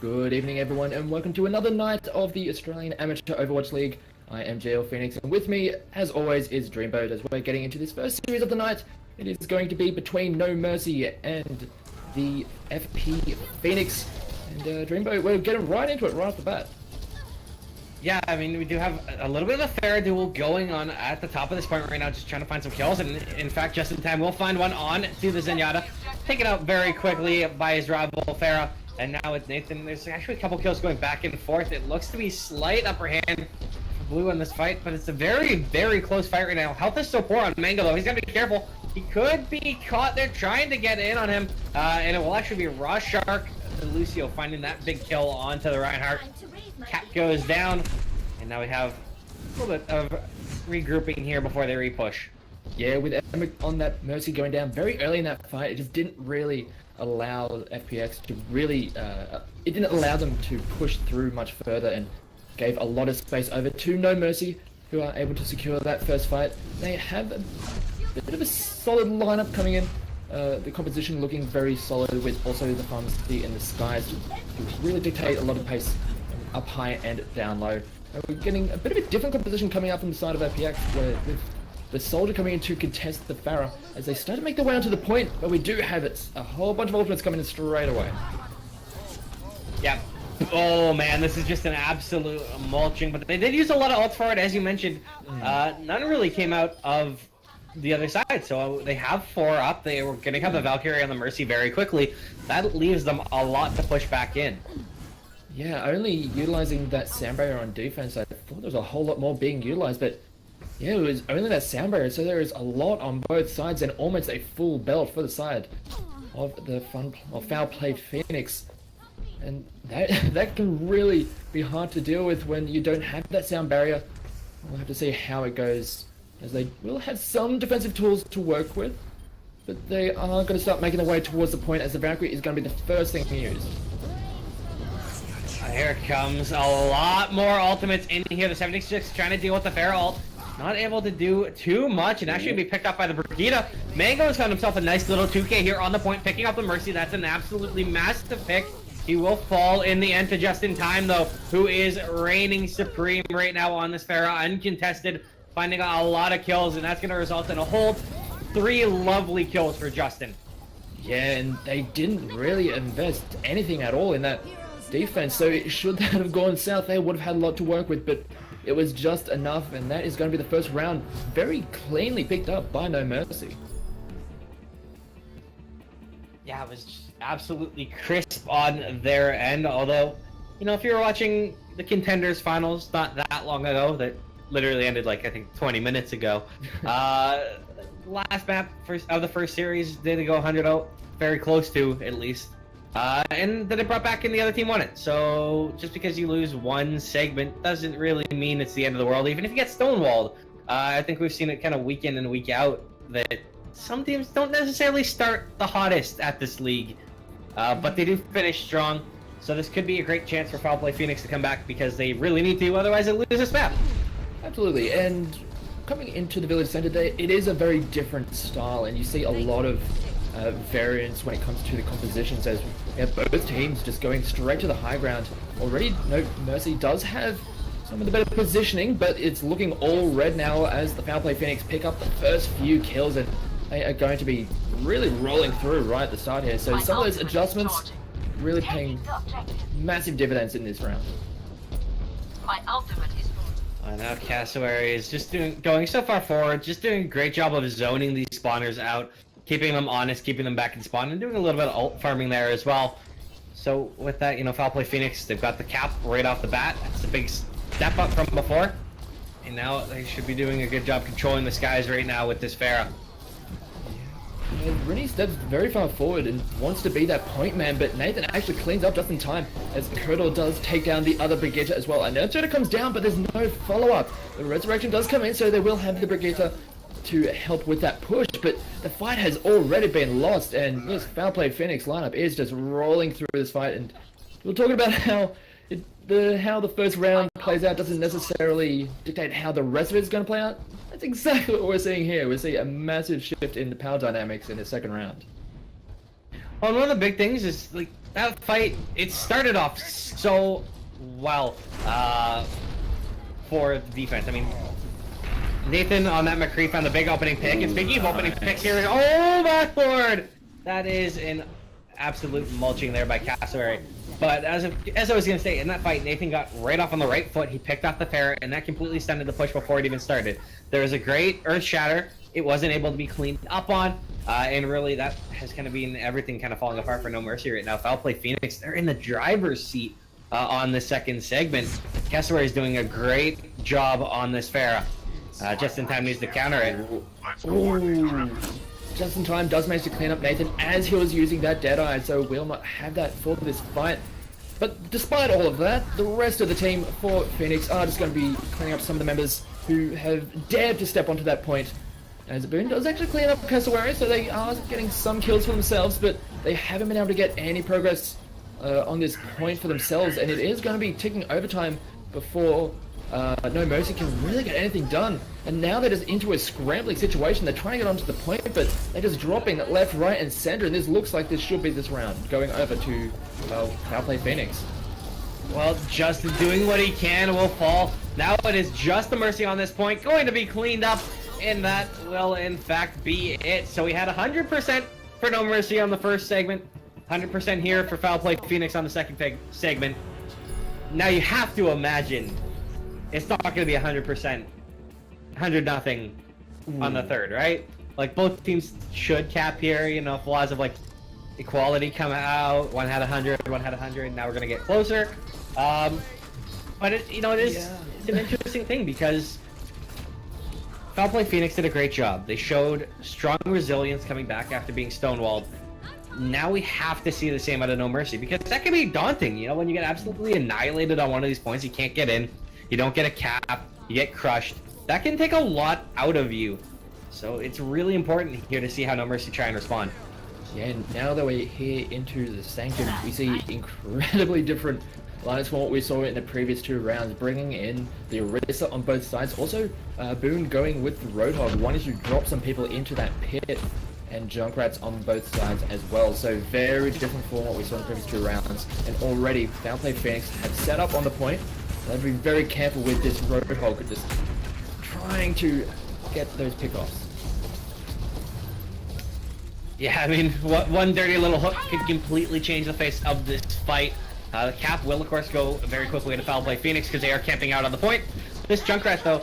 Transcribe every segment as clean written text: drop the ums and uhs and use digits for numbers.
Good evening, everyone, and welcome to another night of the Australian Amateur Overwatch League. I am JL Phoenix, and with me, as always, is Dreamboat. As we're getting into this first series of the night, it is going to be between No Mercy and the FP Phoenix. And Dreamboat, we're getting right into it right off the bat. Yeah, I mean, we do have a little bit of a fair duel going on at the top of this point right now, just trying to find some kills, and in fact, just in time, we'll find one on to the Zenyatta, taken out very quickly by his rival, Farah, and now with Nathan, there's actually a couple kills going back and forth. It looks to be slight upper hand for Blue in this fight, but it's a very, very close fight right now. Health is so poor on Mango, though. He's got to be careful. He could be caught there trying to get in on him, and it will actually be Raw Shark and Lucio finding that big kill onto the Reinhardt. Cap goes down, and now we have a little bit of regrouping here before they repush. Yeah, with Emma on that Mercy going down very early in that fight, it just didn't really allow FPX to really, it didn't allow them to push through much further and gave a lot of space over to No Mercy, who are able to secure that first fight. They have a bit of a solid lineup coming in. The composition looking very solid, with also the pharmacy and the skies to really dictate a lot of pace up high and down low. We're getting a bit of a different composition coming up from the side of FPX, where with the Soldier coming in to contest the Pharah as they start to make their way onto the point, but we do have a whole bunch of ultimates coming in straight away. Yeah. Oh man, this is just an absolute mulching, but they did use a lot of ults for it, as you mentioned. None really came out of the other side, so they have 4 up. They were going to have the Valkyrie on the Mercy very quickly. That leaves them a lot to push back in. Yeah, only utilizing that sound barrier on defense, I thought there was a whole lot more being utilized, but yeah, it was only that sound barrier, so there is a lot on both sides and almost a full belt for the side of the foul-played Phoenix. And that can really be hard to deal with when you don't have that sound barrier. We'll have to see how it goes, as they will have some defensive tools to work with, but they are going to start making their way towards the point, as the Valkyrie is going to be the first thing used. Here comes a lot more ultimates in here. The 76 trying to deal with the Pharah ult. Not able to do too much, and actually be picked up by the Brigitte. Mango has found himself a nice little 2k here on the point, picking up the Mercy. That's an absolutely massive pick. He will fall in the end to Just in Time, though, who is reigning supreme right now on this Pharah, uncontested, finding a lot of kills, and that's going to result in a whole 3 lovely kills for Justin. Yeah, and they didn't really invest anything at all in that defense, so should that have gone south, they would have had a lot to work with, but it was just enough, and that is going to be the first round very cleanly picked up by No Mercy. Yeah, it was just absolutely crisp on their end, although, you know, if you were watching the Contenders finals not that long ago, that literally ended like, I think, 20 minutes ago, last map of the first series, did go 100-0, very close to, at least. And then it brought back in the other team won it. So just because you lose one segment doesn't really mean it's the end of the world, even if you get stonewalled. I think we've seen it kind of week in and week out that some teams don't necessarily start the hottest at this league, but they do finish strong. So this could be a great chance for Foul Play Phoenix to come back, because they really need to, otherwise they lose this map. Absolutely, and coming into the Village Center there, it is a very different style, and you see a lot of variance when it comes to the compositions, as both teams just going straight to the high ground. Already, No Mercy does have some of the better positioning, but it's looking all red now as the Foul Play Phoenix pick up the first few kills, and they are going to be really rolling through right at the start here. So some of those adjustments really paying massive dividends in this round. My ultimate is Now Cassowary is just going so far forward, just doing a great job of zoning these spawners out, keeping them honest, keeping them back in spawn, and doing a little bit of ult farming there as well. So with that, you know, Foul Play Phoenix, they've got the cap right off the bat. That's a big step up from before. And now they should be doing a good job controlling the skies right now with this Pharah. Yeah, Rennie steps very far forward and wants to be that point man, but Nathan actually cleans up just in time, as Curdle does take down the other Brigitte as well. And Nurture comes down, but there's no follow-up. The Resurrection does come in, so they will have the Brigitte to help with that push, but the fight has already been lost, and this Foul Play Phoenix lineup is just rolling through this fight. And we're talking about how the first round plays out doesn't necessarily dictate how the rest of it is going to play out. That's exactly what we're seeing here. We see a massive shift in the power dynamics in the second round. Well, one of the big things is, like, that fight, it started off so well for the defense. I mean, Nathan on that McCree found the big opening pick, and speaking of opening picks here, oh my lord! That is an absolute mulching there by Cassowary. But as I was going to say, in that fight, Nathan got right off on the right foot, he picked off the ferret, and that completely stunted the push before it even started. There was a great Earth Shatter, it wasn't able to be cleaned up on, and really that has kind of been everything kind of falling apart for No Mercy right now. Foul Play Phoenix, they're in the driver's seat on the second segment. Cassowary is doing a great job on this Pharah. Just in time needs to counter it. Ooh. Just in time does manage to clean up Nathan as he was using that Deadeye, so we'll not have that for this fight. But despite all of that, the rest of the team for Phoenix are just going to be cleaning up some of the members who have dared to step onto that point. As Boone does actually clean up Cassowary, so they are getting some kills for themselves, but they haven't been able to get any progress on this point for themselves, and it is going to be ticking overtime before No Mercy can really get anything done. And now they're just into a scrambling situation. They're trying to get onto the point, but they're just dropping left, right, and center. And this looks like this should be this round, going over to, well, Foul Play Phoenix. Well, Justin doing what he can will fall. Now it is just the Mercy on this point, going to be cleaned up, and that will in fact be it. So we had 100% for No Mercy on the first segment, 100% here for Foul Play Phoenix on the second segment. Now you have to imagine it's not going to be 100%, 100-0 on the third, right? Like, both teams should cap here, you know, if laws of, like, equality come out. One had 100, one had 100, now we're going to get closer. But, you know, it's an interesting thing because Foul Play Phoenix did a great job. They showed strong resilience coming back after being stonewalled. Now we have to see the same out of No Mercy, because that can be daunting, you know, when you get absolutely annihilated on one of these points, you can't get in. You don't get a cap, you get crushed. That can take a lot out of you. So it's really important here to see how No Mercy try and respond. Yeah, and now that we're here into the Sanctum, we see incredibly different lines from what we saw in the previous two rounds, bringing in the Orisa on both sides. Also, Boone going with the Roadhog, wanting to drop some people into that pit, and Junkrats on both sides as well. So very different from what we saw in the previous two rounds. And already, Foul Play Phoenix have set up on the point. They have to be very careful with this Roadhog, just trying to get those pickoffs. Yeah, I mean, one dirty little hook could completely change the face of this fight. The cap will, of course, go very quickly to Foul Play Phoenix because they are camping out on the point. This Junkrat, though,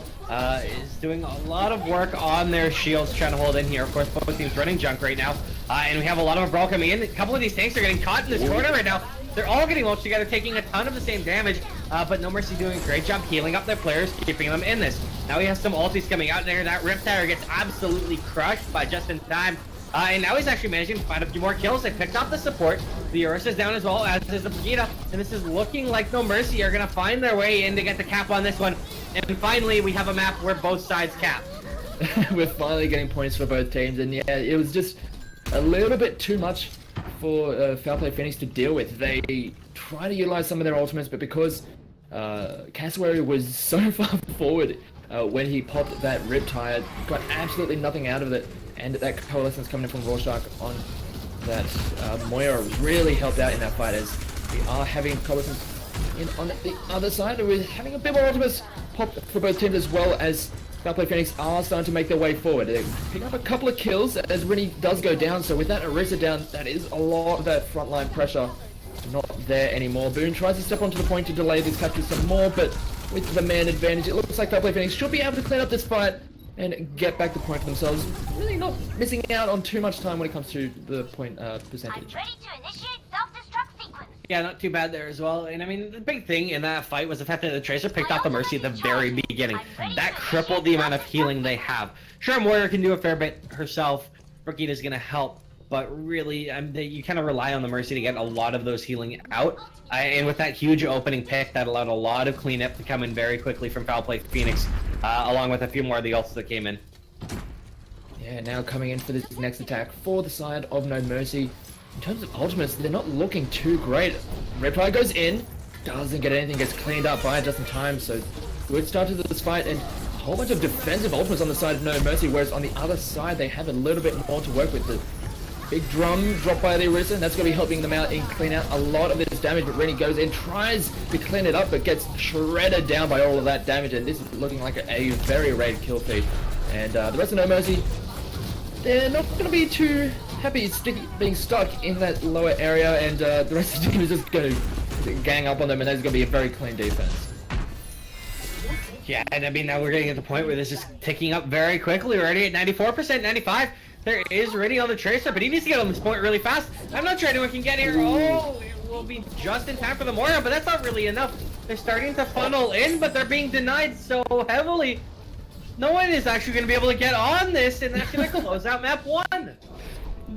is doing a lot of work on their shields, trying to hold in here. Of course, both teams running Junk right now. And we have a lot of a brawl coming in. A couple of these tanks are getting caught in this corner right now. They're all getting launched together, taking a ton of the same damage. But No Mercy doing a great job healing up their players, keeping them in this. Now he has some ultis coming out there. That Riptire gets absolutely crushed by just in time. And now he's actually managing to find a few more kills. They picked off the support. The Orisa's down as well, as is the Brigida. And this is looking like No Mercy are going to find their way in to get the cap on this one. And finally, we have a map where both sides cap. We're finally getting points for both teams. And yeah, it was just a little bit too much for Foul Play Phoenix to deal with. They try to utilize some of their ultimates, but because Cassowary was so far forward when he popped that Riptire, got absolutely nothing out of it. And that coalescence coming in from Rorschach on that Moira really helped out in that fight, as we are having coalescence in on the other side. We're having a bit more ultimates pop for both teams, as well as Foul Play Phoenix are starting to make their way forward. They're picking up a couple of kills as Rinny does go down, so with that Orisa down, that is a lot of that frontline pressure not there anymore. Boone tries to step onto the point to delay these captures some more, but with the man advantage, it looks like Foul Play Phoenix should be able to clean up this fight and get back the point for themselves. Really not missing out on too much time when it comes to the point percentage. I'm ready to initiate self-destruct sequence. Yeah, not too bad there as well. And I mean, the big thing in that fight was the fact that the Tracer picked off the Mercy at the very beginning. That crippled the amount of healing they have. Sure, Moira can do a fair bit herself. Brigida's gonna help. But really, you kind of rely on the Mercy to get a lot of those healing out. And with that huge opening pick, that allowed a lot of cleanup to come in very quickly from Foul Play Phoenix, along with a few more of the ults that came in. Yeah, now coming in for this next attack for the side of No Mercy. In terms of ultimates, they're not looking too great. Reptile goes in, doesn't get anything, gets cleaned up by it just in time, so good start to this fight, and a whole bunch of defensive ultimates on the side of No Mercy, whereas on the other side, they have a little bit more to work with. The Big drum drop by the Orisa, and that's going to be helping them out and clean out a lot of this damage. But Rennie goes in, tries to clean it up, but gets shredded down by all of that damage. And this is looking like a very raid kill feed. And the rest of No Mercy, they're not going to be too happy being stuck in that lower area. And the rest of the team is just going to gang up on them, and that's going to be a very clean defense. Yeah, and I mean, now we're getting at the point where this is ticking up very quickly. We're already at 94%, 95. There is Rennie on the Tracer, but he needs to get on this point really fast. I'm not sure anyone can get here. Oh, it will be just in time for the Moira, but that's not really enough. They're starting to funnel in, but they're being denied so heavily. No one is actually going to be able to get on this, and that's going to close out map 1.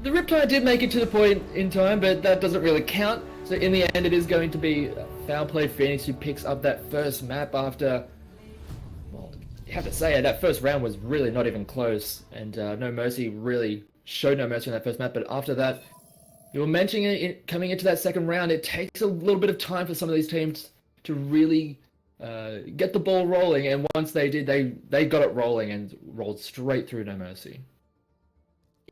The Riptide did make it to the point in time, but that doesn't really count. So in the end, it is going to be Foul Play Phoenix who picks up that first map after... You have to say, that first round was really not even close, and No Mercy really showed no mercy in that first map. But after that, you were mentioning it coming into that second round, it takes a little bit of time for some of these teams to really get the ball rolling, and once they did, they got it rolling and rolled straight through No Mercy.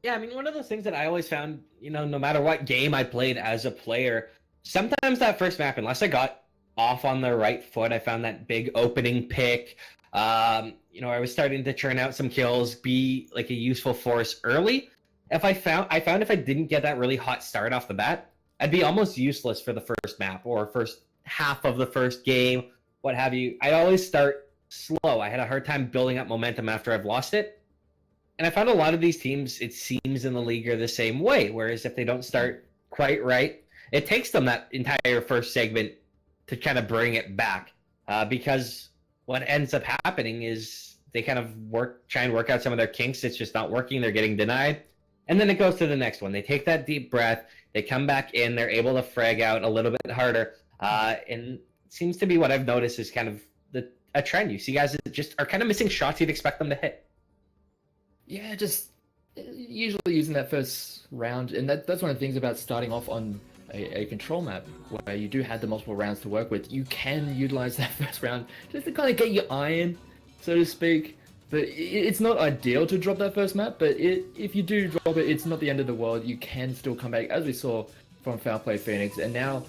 Yeah, I mean, one of those things that I always found, you know, no matter what game I played as a player, sometimes that first map, unless I got off on the right foot, I found that big opening pick. You know, I was starting to churn out some kills, be like a useful force early. I found if I didn't get that really hot start off the bat, I'd be almost useless for the first map or first half of the first game, what have you. I'd always start slow. I had a hard time building up momentum after I've lost it. And I found a lot of these teams, it seems in the league, are the same way. Whereas if they don't start quite right, it takes them that entire first segment to kind of bring it back. Because what ends up happening is they kind of try and work out some of their kinks. It's just not working. They're getting denied. And then it goes to the next one. They take that deep breath. They come back in. They're able to frag out a little bit harder. And it seems to be what I've noticed is kind of a trend. You see guys that just are kind of missing shots you'd expect them to hit. Yeah, just usually using that first round. And that's one of the things about starting off on a control map where you do have the multiple rounds to work with. You can utilize that first round just to kind of get your eye in, so to speak. But it's not ideal to drop that first map, but if you do drop it, it's not the end of the world. You can still come back, as we saw from Foul Play Phoenix. And now,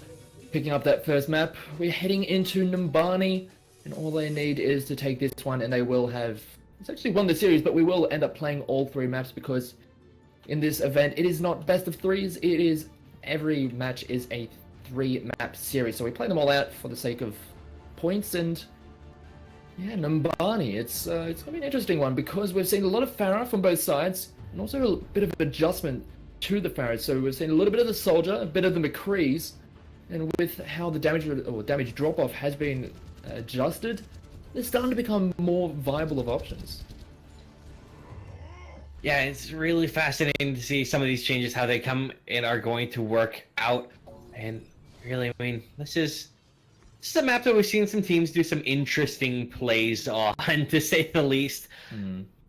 picking up that first map, we're heading into Numbani, and all they need is to take this one, and they will have essentially won the series, but we will end up playing all 3 maps, because in this event, it is not best of 3s, it is every match is a 3-map series, so we play them all out for the sake of points. And yeah, Numbani, it's gonna be an interesting one, because we've seen a lot of Pharah from both sides, and also a bit of adjustment to the Pharah. So we've seen a little bit of the Soldier, a bit of the McCrees, and with how the damage drop-off has been adjusted, they're starting to become more viable of options. Yeah, it's really fascinating to see some of these changes, how they come and are going to work out. And really, I mean, this is a map that we've seen some teams do some interesting plays on, to say the least.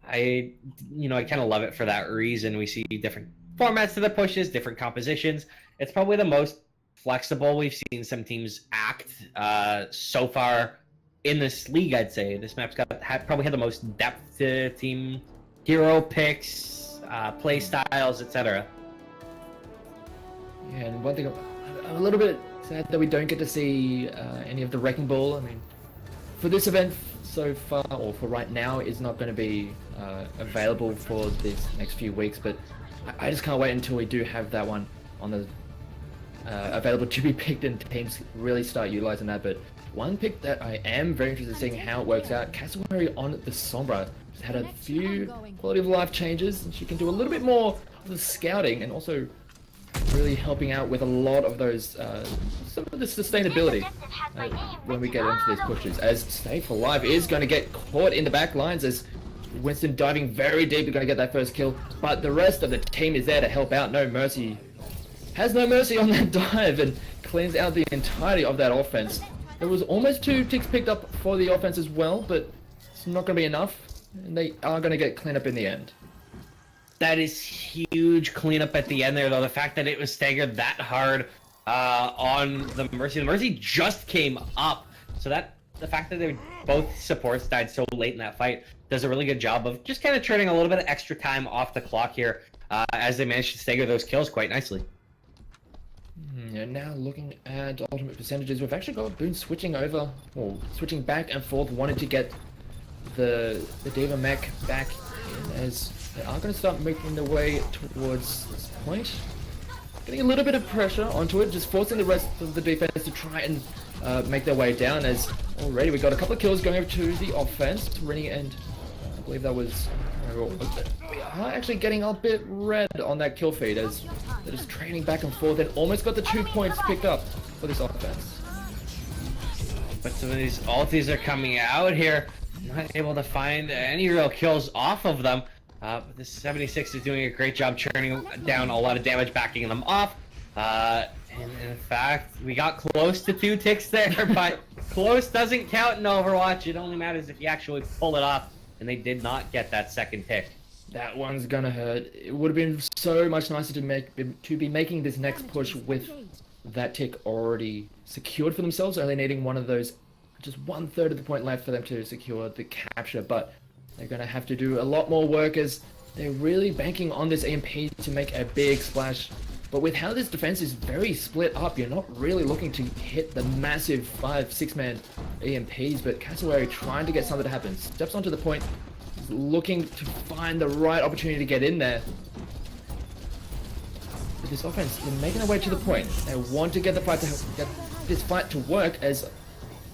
I kind of love it for that reason. We see different formats to the pushes, different compositions. It's probably the most flexible we've seen some teams act so far in this league, I'd say. This map's probably had the most depth to team hero picks, play styles, etc. Yeah, and one thing I'm a little bit sad that we don't get to see any of the Wrecking Ball. I mean, for this event so far, or for right now, is not going to be available for these next few weeks, but I just can't wait until we do have that one on the available to be picked and teams really start utilizing that. But one pick that I am very interested in seeing how it works out, Cassowary on the Sombra. She's had a few quality of life changes, and she can do a little bit more of the scouting, and also really helping out with a lot of those, some of the sustainability when we get into these pushes. As Stay for Life is going to get caught in the back lines, as Winston diving very deep is going to get that first kill, but the rest of the team is there to help out. No Mercy has no mercy on that dive and cleans out the entirety of that offense. There was almost 2 ticks picked up for the offense as well, but it's not going to be enough, and they are going to get cleaned up in the end. That is huge cleanup at the end there, though. The fact that it was staggered that hard on the Mercy. The Mercy just came up, so that the fact that both supports died so late in that fight does a really good job of just kind of turning a little bit of extra time off the clock here. as they managed to stagger those kills quite nicely. Yeah, now looking at ultimate percentages, we've actually got Boone switching over, or switching back and forth, wanting to get the Diva mech back in, as they are going to start making their way towards this point. Getting a little bit of pressure onto it, just forcing the rest of the defense to try and make their way down, as already we got a couple of kills going over to the offense. Rennie and I believe that was... we are actually getting a bit red on that kill feed, as they're just trading back and forth and almost got the 2 points picked up for this offense. But some of these ultis are coming out here, not able to find any real kills off of them. But this 76 is doing a great job churning down a lot of damage, backing them off. And in fact, we got close to 2 ticks there, but close doesn't count in Overwatch. It only matters if you actually pull it off, and they did not get that second tick. That one's gonna hurt. It would have been so much nicer to be making this next push with that tick already secured for themselves, only needing one of those, just 1/3 of the point left for them to secure the capture. But they're gonna have to do a lot more work, as they're really banking on this EMP to make a big splash. But with how this defense is very split up, you're not really looking to hit the massive 5-6 man EMPs, but Cassowary trying to get something to happen. Steps onto the point, looking to find the right opportunity to get in there. With this offense, they're making their way to the point. They want to get the fight to get this fight to work, as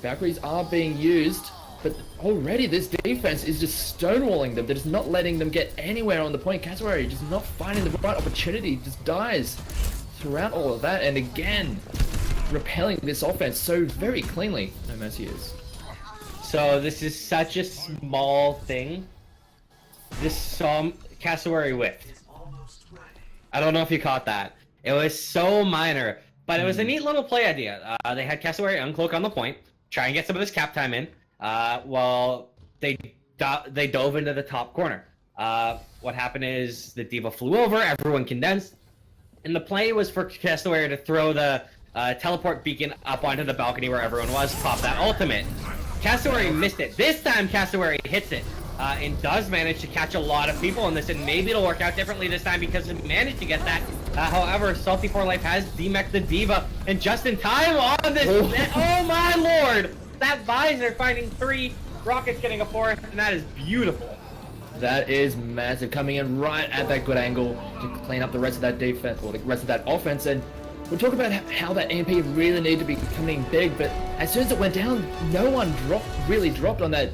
Valkyries are being used, but already this defense is just stonewalling them. They're just not letting them get anywhere on the point. Cassowary just not finding the right opportunity, just dies throughout all of that, and again repelling this offense so very cleanly. No Mercy is. So this is such a small thing. This Cassowary whiffed. I don't know if you caught that. It was so minor, but it was a neat little play idea. They had Cassowary uncloak on the point, try and get some of this cap time in, while they dove into the top corner. What happened is the Diva flew over, everyone condensed, and the play was for Cassowary to throw the teleport beacon up onto the balcony where everyone was, pop that ultimate. Cassowary missed it. This time Cassowary hits it, and does manage to catch a lot of people in this, and maybe it'll work out differently this time because it managed to get that. However, Salty for Life has demeched the Diva, and just in time on this, oh my lord! That visor finding 3, Rockets getting a 4th, and that is beautiful. That is massive, coming in right at that good angle to clean up the rest of that defense, or the rest of that offense. And we'll talk about how that EMP really needed to be becoming big, but as soon as it went down, no one really dropped on that,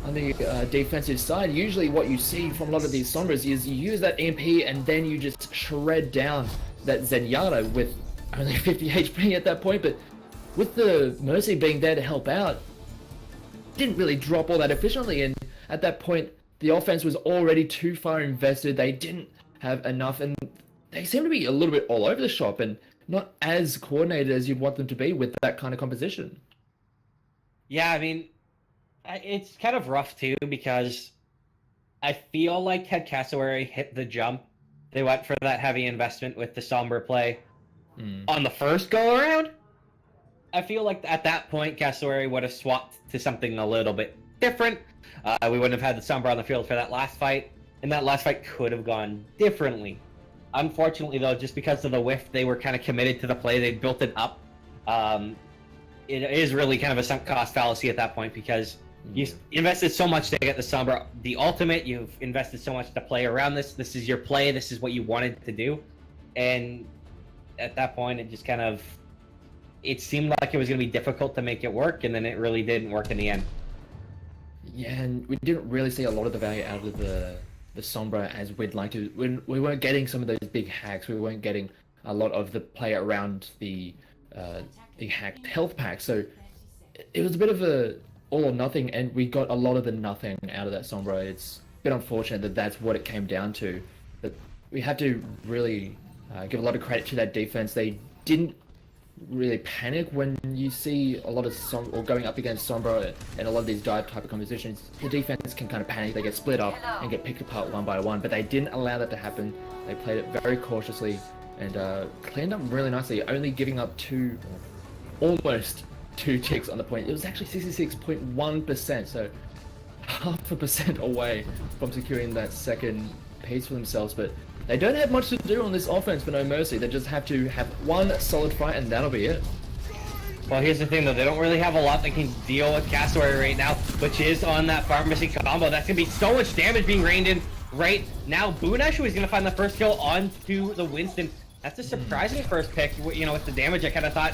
on the defensive side. Usually what you see from a lot of these Sombras is you use that EMP and then you just shred down that Zenyatta with only 50 HP at that point. But with the Mercy being there to help out, didn't really drop all that efficiently, and at that point the offense was already too far invested. They didn't have enough, and they seem to be a little bit all over the shop and not as coordinated as you'd want them to be with that kind of composition. Yeah, I mean, it's kind of rough too, because I feel like had Cassowary hit the jump, they went for that heavy investment with the Sombra play on the first go around. I feel like at that point Cassowary would have swapped to something a little bit different. We wouldn't have had the Sombra on the field for that last fight, and that last fight could have gone differently. Unfortunately though, just because of the whiff, they were kind of committed to the play, they built it up. It is really kind of a sunk cost fallacy at that point, because you invested so much to get the Sombra, the ultimate, you've invested so much to play around this is your play, this is what you wanted to do, and at that point it just kind of, it seemed like it was going to be difficult to make it work, and then it really didn't work in the end. Yeah, and we didn't really see a lot of the value out of the Sombra as we'd like to. We weren't getting some of those big hacks, we weren't getting a lot of the play around the hacked health pack, so it was a bit of a all or nothing, and we got a lot of the nothing out of that Sombra. It's a bit unfortunate that that's what it came down to, but we have to really give a lot of credit to that defense. They didn't really panic when you see a lot of Sombra, or going up against Sombra and a lot of these dive type of compositions. The defense can kind of panic, they get split up and get picked apart one by one, but they didn't allow that to happen. They played it very cautiously and cleaned up really nicely, only giving up almost 2 ticks on the point. It was actually 66.1%, so 0.5% away from securing that second piece for themselves. But They don't have much to do on this offense for No Mercy. They just have to have one solid fight and that'll be it. Well, here's the thing though, they don't really have a lot that can deal with Cassowary right now, which is on that pharmacy combo. That's gonna be so much damage being rained in right now. Boonashu is gonna find the first kill onto the Winston. That's a surprising first pick. You know, with the damage, I kind of thought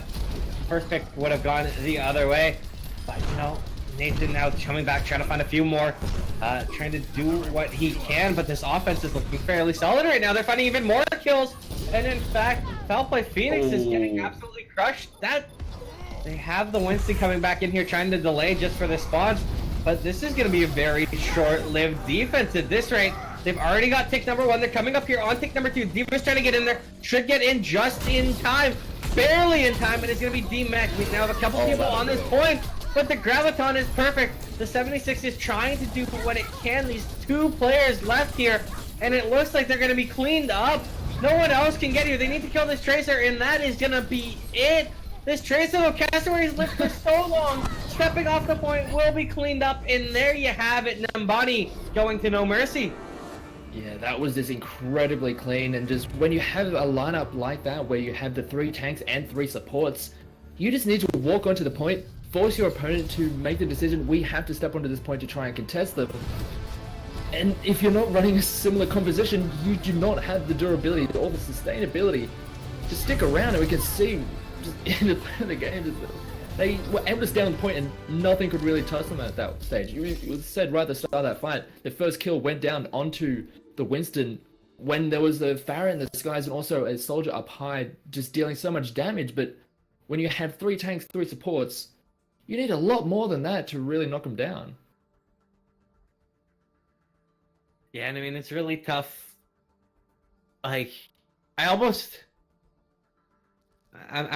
first pick would have gone the other way. But, you know, Nathan now coming back, trying to find a few more, trying to do what he can, but this offense is looking fairly solid right now. They're finding even more kills, and in fact, Foul Play Phoenix is getting absolutely crushed. They have the Winston coming back in here, trying to delay just for the spawns, but this is going to be a very short-lived defense at this rate. They've already got tick number 1. They're coming up here on tick number 2. D.Va's trying to get in there. Should get in just in time. Barely in time, and it's going to be D-Mac. We now have a couple people on this point, but the Graviton is perfect. The 76 is trying to do what it can. These 2 players left here, and it looks like they're going to be cleaned up. No one else can get here. They need to kill this Tracer, and that is going to be it. This Tracer of Cassowary's lived for so long. Stepping off the point will be cleaned up, and there you have it. Nambani going to No Mercy. Yeah, that was just incredibly clean, and just when you have a lineup like that where you have the 3 tanks and 3 supports, you just need to walk onto the point, force your opponent to make the decision, we have to step onto this point to try and contest them. And if you're not running a similar composition, you do not have the durability or the sustainability to stick around, and we can see just in the game, they were able to stay on the point and nothing could really touch them at that stage. You said right at the start of that fight, the first kill went down onto the Winston when there was a Pharah in the skies and also a soldier up high just dealing so much damage, but when you have 3 tanks, 3 supports, you need a lot more than that to really knock them down. Yeah, and I mean, it's really tough. Like, I'm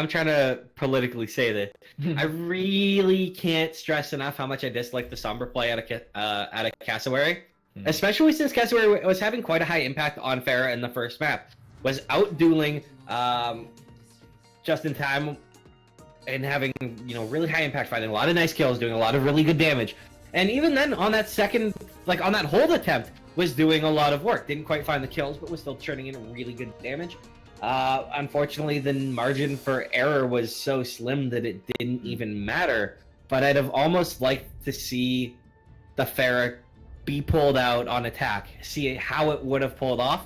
trying to politically say this. I really can't stress enough how much I dislike the Sombra play out of Cassowary. Especially since Cassowary was having quite a high impact on Pharah in the first map. Was out-dueling just in time and having, you know, really high impact, finding a lot of nice kills, doing a lot of really good damage. And even then, on that second, like on that hold attempt, was doing a lot of work. Didn't quite find the kills, but was still churning in really good damage. Unfortunately, the margin for error was so slim that it didn't even matter. But I'd have almost liked to see the Pharah be pulled out on attack, see how it would have pulled off,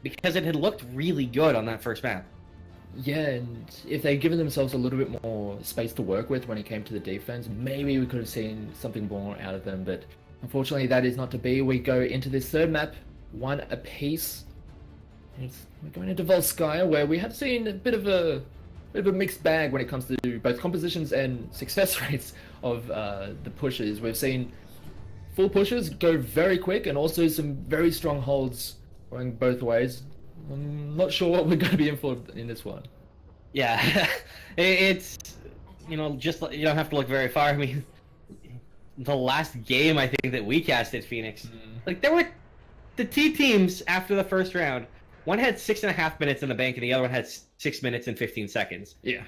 because it had looked really good on that first map. Yeah, and if they'd given themselves a little bit more space to work with when it came to the defense, maybe we could have seen something more out of them, but unfortunately that is not to be. We go into this third map, 1 apiece. We're going into Volskaya, where we have seen a bit of a mixed bag when it comes to both compositions and success rates of the pushes. We've seen full pushes go very quick, and also some very strong holds going both ways. I'm not sure what we're going to be in for in this one. Yeah, it's, you know, just, you don't have to look very far. I mean, the last game I think that we casted Phoenix, like, there were the T teams after the first round. One had 6.5 minutes in the bank, and the other one had 6 minutes and 15 seconds. Yeah.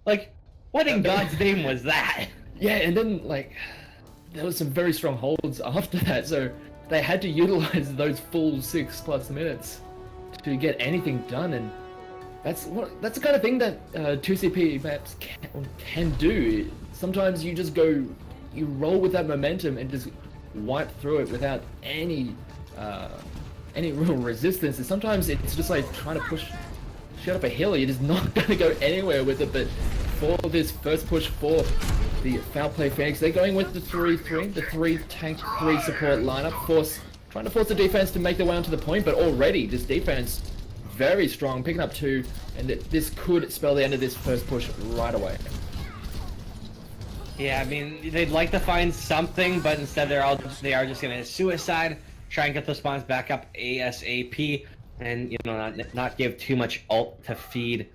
Like, what in God's name was that? Yeah, and then, like, there was some very strong holds after that, so they had to utilize those full 6+ minutes to get anything done, and that's the kind of thing that 2CP maps can do. Sometimes you just you roll with that momentum and just wipe through it without any real resistance, and sometimes it's just like trying to push shit up a hill. You're just not going to go anywhere with it. But for this first push for the Foul Play Phoenix, they're going with the 3-3, the 3 tank, 3 support lineup, trying to force the defense to make their way onto the point. But already this defense very strong, picking up 2, and this could spell the end of this first push right away. Yeah, I mean, they'd like to find something, but instead they are just going to suicide, try and get those spawns back up ASAP, and, you know, not give too much ult to feed.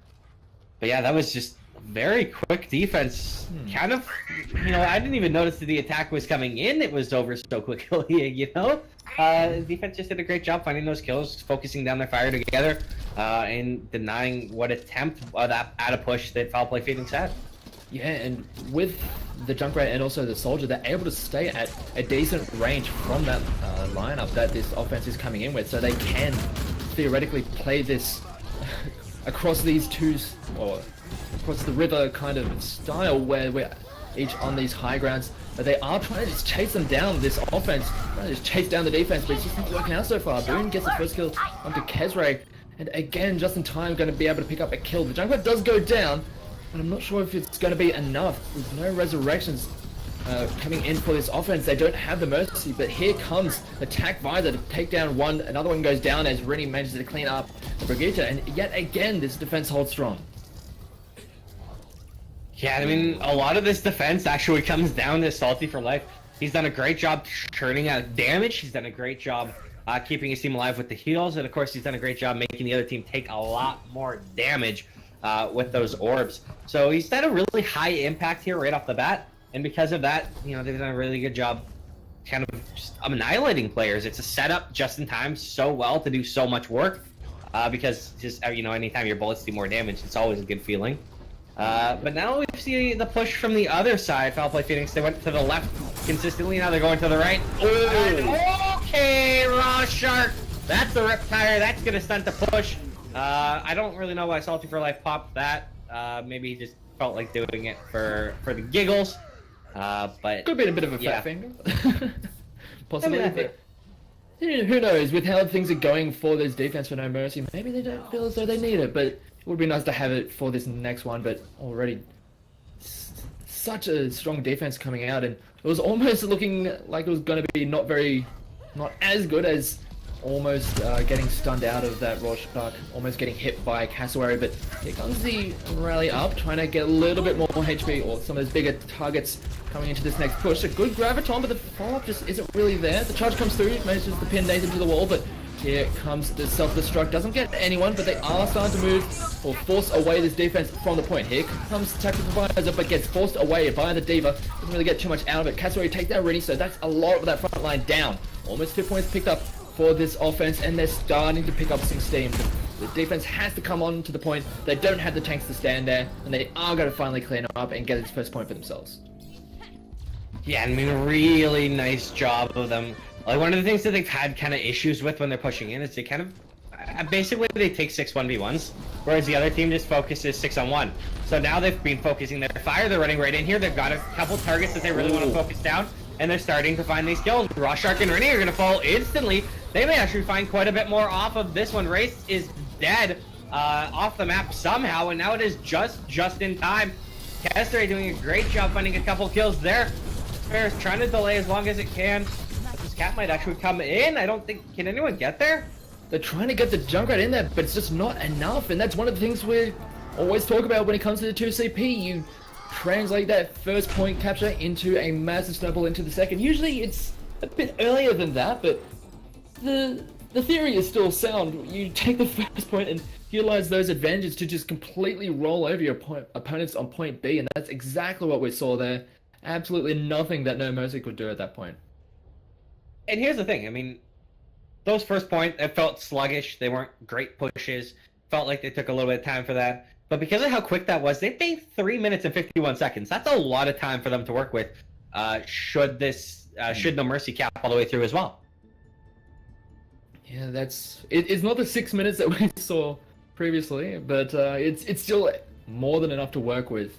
But yeah, that was just very quick defense. Kind of, you know, I didn't even notice that the attack was coming in. It was over so quickly, you know? Defense just did a great job finding those kills, focusing down their fire together, and denying what attempt at a push that Foul Play Phoenix had. Yeah, and with the Junkrat and also the Soldier, they're able to stay at a decent range from that lineup that this offense is coming in with, so they can theoretically play this across these or across the river kind of style where we're each on these high grounds. But they are trying to just chase them down, this offense, trying to just chase down the defense, but it's just not working out so far. Boone gets the first kill onto Kezre, and again, just in time, going to be able to pick up a kill. The Junkrat does go down, but I'm not sure if it's going to be enough. There's no resurrections coming in for this offense. They don't have the Mercy, but here comes the Attack Visor to take down one. Another one goes down as Rennie manages to clean up Brigitte, and yet again, this defense holds strong. Yeah, I mean, a lot of this defense actually comes down to Salty for Life. He's done a great job churning out damage. He's done a great job keeping his team alive with the heals, and of course, he's done a great job making the other team take a lot more damage with those orbs. So he's done a really high impact here right off the bat, and because of that, you know, they've done a really good job kind of just annihilating players. It's a setup just in time so well to do so much work, because just, you know, anytime your bullets do more damage, it's always a good feeling. But now we see the push from the other side. Foul play Phoenix, they went to the left consistently, now they're going to the right. Okay, Raw Shark! That's the Riptire, that's gonna stunt the push. I don't really know why Salty for Life popped that. Maybe he just felt like doing it for the giggles. But Could be a bit of a fat finger. Possibly, but who knows? With how things are going for this defense for No Mercy, maybe they don't feel as though they need it, but it would be nice to have it for this next one. But already such a strong defense coming out, and it was almost looking like it was going to be not as good as almost getting stunned out of that Rorschach, almost getting hit by Cassowary. But here comes the rally up, trying to get a little bit more HP or some of those bigger targets coming into this next push. A good Graviton, but the follow-up just isn't really there. The charge comes through, manages to pin Nathan to the wall, but here comes the self-destruct. Doesn't get anyone, but they are starting to move or force away this defense from the point. Here comes Tactical Visor, but gets forced away by the D.Va. Doesn't really get too much out of it. Cassowary takes that ready, so that's a lot of that front line down. Almost 2 points picked up for this offense, and they're starting to pick up some steam. The defense has to come on to the point. They don't have the tanks to stand there, and they are going to finally clean up and get its first point for themselves. yeah, I mean, really nice job of them. Like, one of the things that they've had kind of issues with when they're pushing in is they kind of basically they take 6 1v1s, whereas the other team just focuses 6-on-1. So now they've been focusing their fire. They're running right in here. They've got a couple targets that they really want to focus down, and they're starting to find these kills. Rorschach and Rennie are going to fall instantly. They may actually find quite a bit more off of this one. Race is dead off the map somehow, and now it is just in time. Kester doing a great job finding a couple kills there. Fair's trying to delay as long as it can. But this cat might actually come in. I don't think... Can anyone get there? They're trying to get the Junkrat in there, but it's just not enough, and that's one of the things we always talk about when it comes to the 2CP. You translate that first point capture into a massive snowball into the second. Usually it's a bit earlier than that, but the theory is still sound. You take the first point and utilize those advantages to just completely roll over your opponents on point B, and that's exactly what we saw there. Absolutely nothing that No Mercy could do at that point. And here's the thing, I mean, those first points, it felt sluggish. They weren't great pushes. Felt like they took a little bit of time for that. But because of how quick that was, they made 3 minutes and 51 seconds. That's a lot of time for them to work with. Should No Mercy cap all the way through as well. Yeah, it's not the 6 minutes that we saw previously, but it's still more than enough to work with.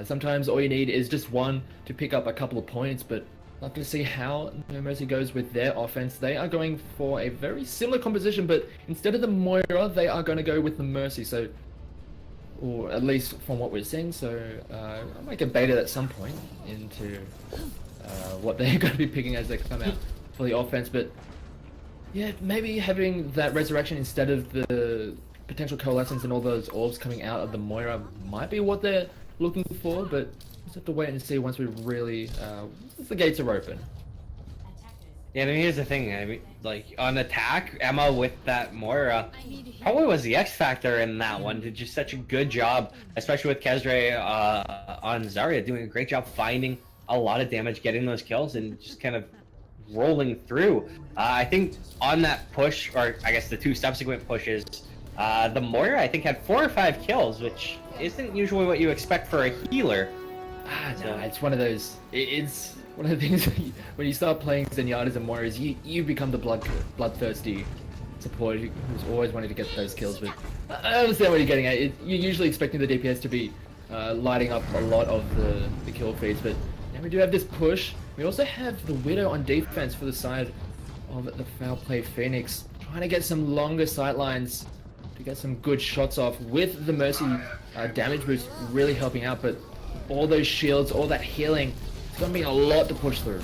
Sometimes all you need is just one to pick up a couple of points, but I'd love to see how No Mercy goes with their offense. They are going for a very similar composition, but instead of the Moira, they are going to go with the Mercy, so, or at least from what we're seeing, so I might get baited at some point into what they're going to be picking as they come out for the offense, but yeah, maybe having that resurrection instead of the potential coalescence and all those orbs coming out of the Moira might be what they're looking for, but just have to wait and see once we really once the gates are open. Yeah, I mean, here's the thing. I mean, like, on attack, Emma with that Moira probably was the X factor in that one. Did just such a good job, especially with Kezre on Zarya, doing a great job finding a lot of damage, getting those kills, and just kind of rolling through. I think on that push, or I guess the 2 subsequent pushes, The Moira, I think, had 4 or 5 kills, which isn't usually what you expect for a healer. No, it's one of those. It's one of the things when you start playing Zenyatta's and Moiras, you become the bloodthirsty support who's always wanted to get those kills. But I understand what you're getting at. You're usually expecting the DPS to be lighting up a lot of the kill feeds, but now we do have this push. We also have the Widow on defense for the side of the Foul Play Phoenix, trying to get some longer sight lines to get some good shots off with the Mercy damage boost really helping out, but all those shields, all that healing, it's gonna be a lot to push through.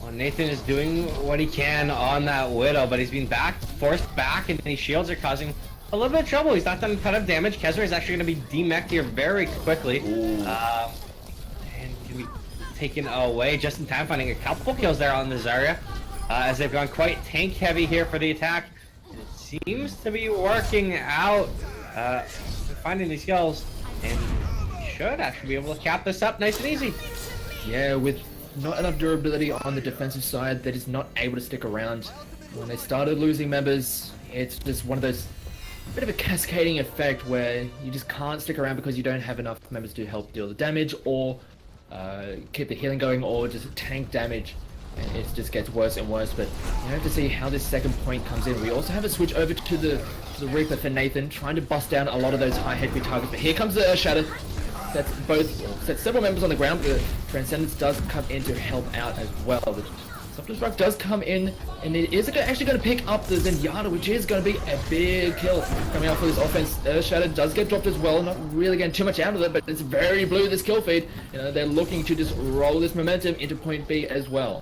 Well, Nathan is doing what he can on that Widow, but he's being forced back, and these shields are causing a little bit of trouble. He's not done a ton of damage. Kezra is actually going to be demeched here very quickly. And can be taken away just in time, finding a couple kills there on the Zarya, as they've gone quite tank heavy here for the attack. And it seems to be working out, finding these kills, and should actually be able to cap this up nice and easy. Yeah, with not enough durability on the defensive side, that is not able to stick around. When they started losing members, it's just one of those bit of a cascading effect where you just can't stick around because you don't have enough members to help deal the damage or keep the healing going, or just tank damage, and it just gets worse and worse. But you have to see how this second point comes in. We also have a switch over to the Reaper for Nathan, trying to bust down a lot of those high HP targets. But here comes the Shatter. Sets several members on the ground, but Transcendence does come in to help out as well. The Self-destruct does come in, and it is actually going to pick up the Zenyatta, which is going to be a big kill coming out for this offense. Shadow does get dropped as well, not really getting too much out of it, but it's very blue, this kill feed. You know, they're looking to just roll this momentum into point B as well.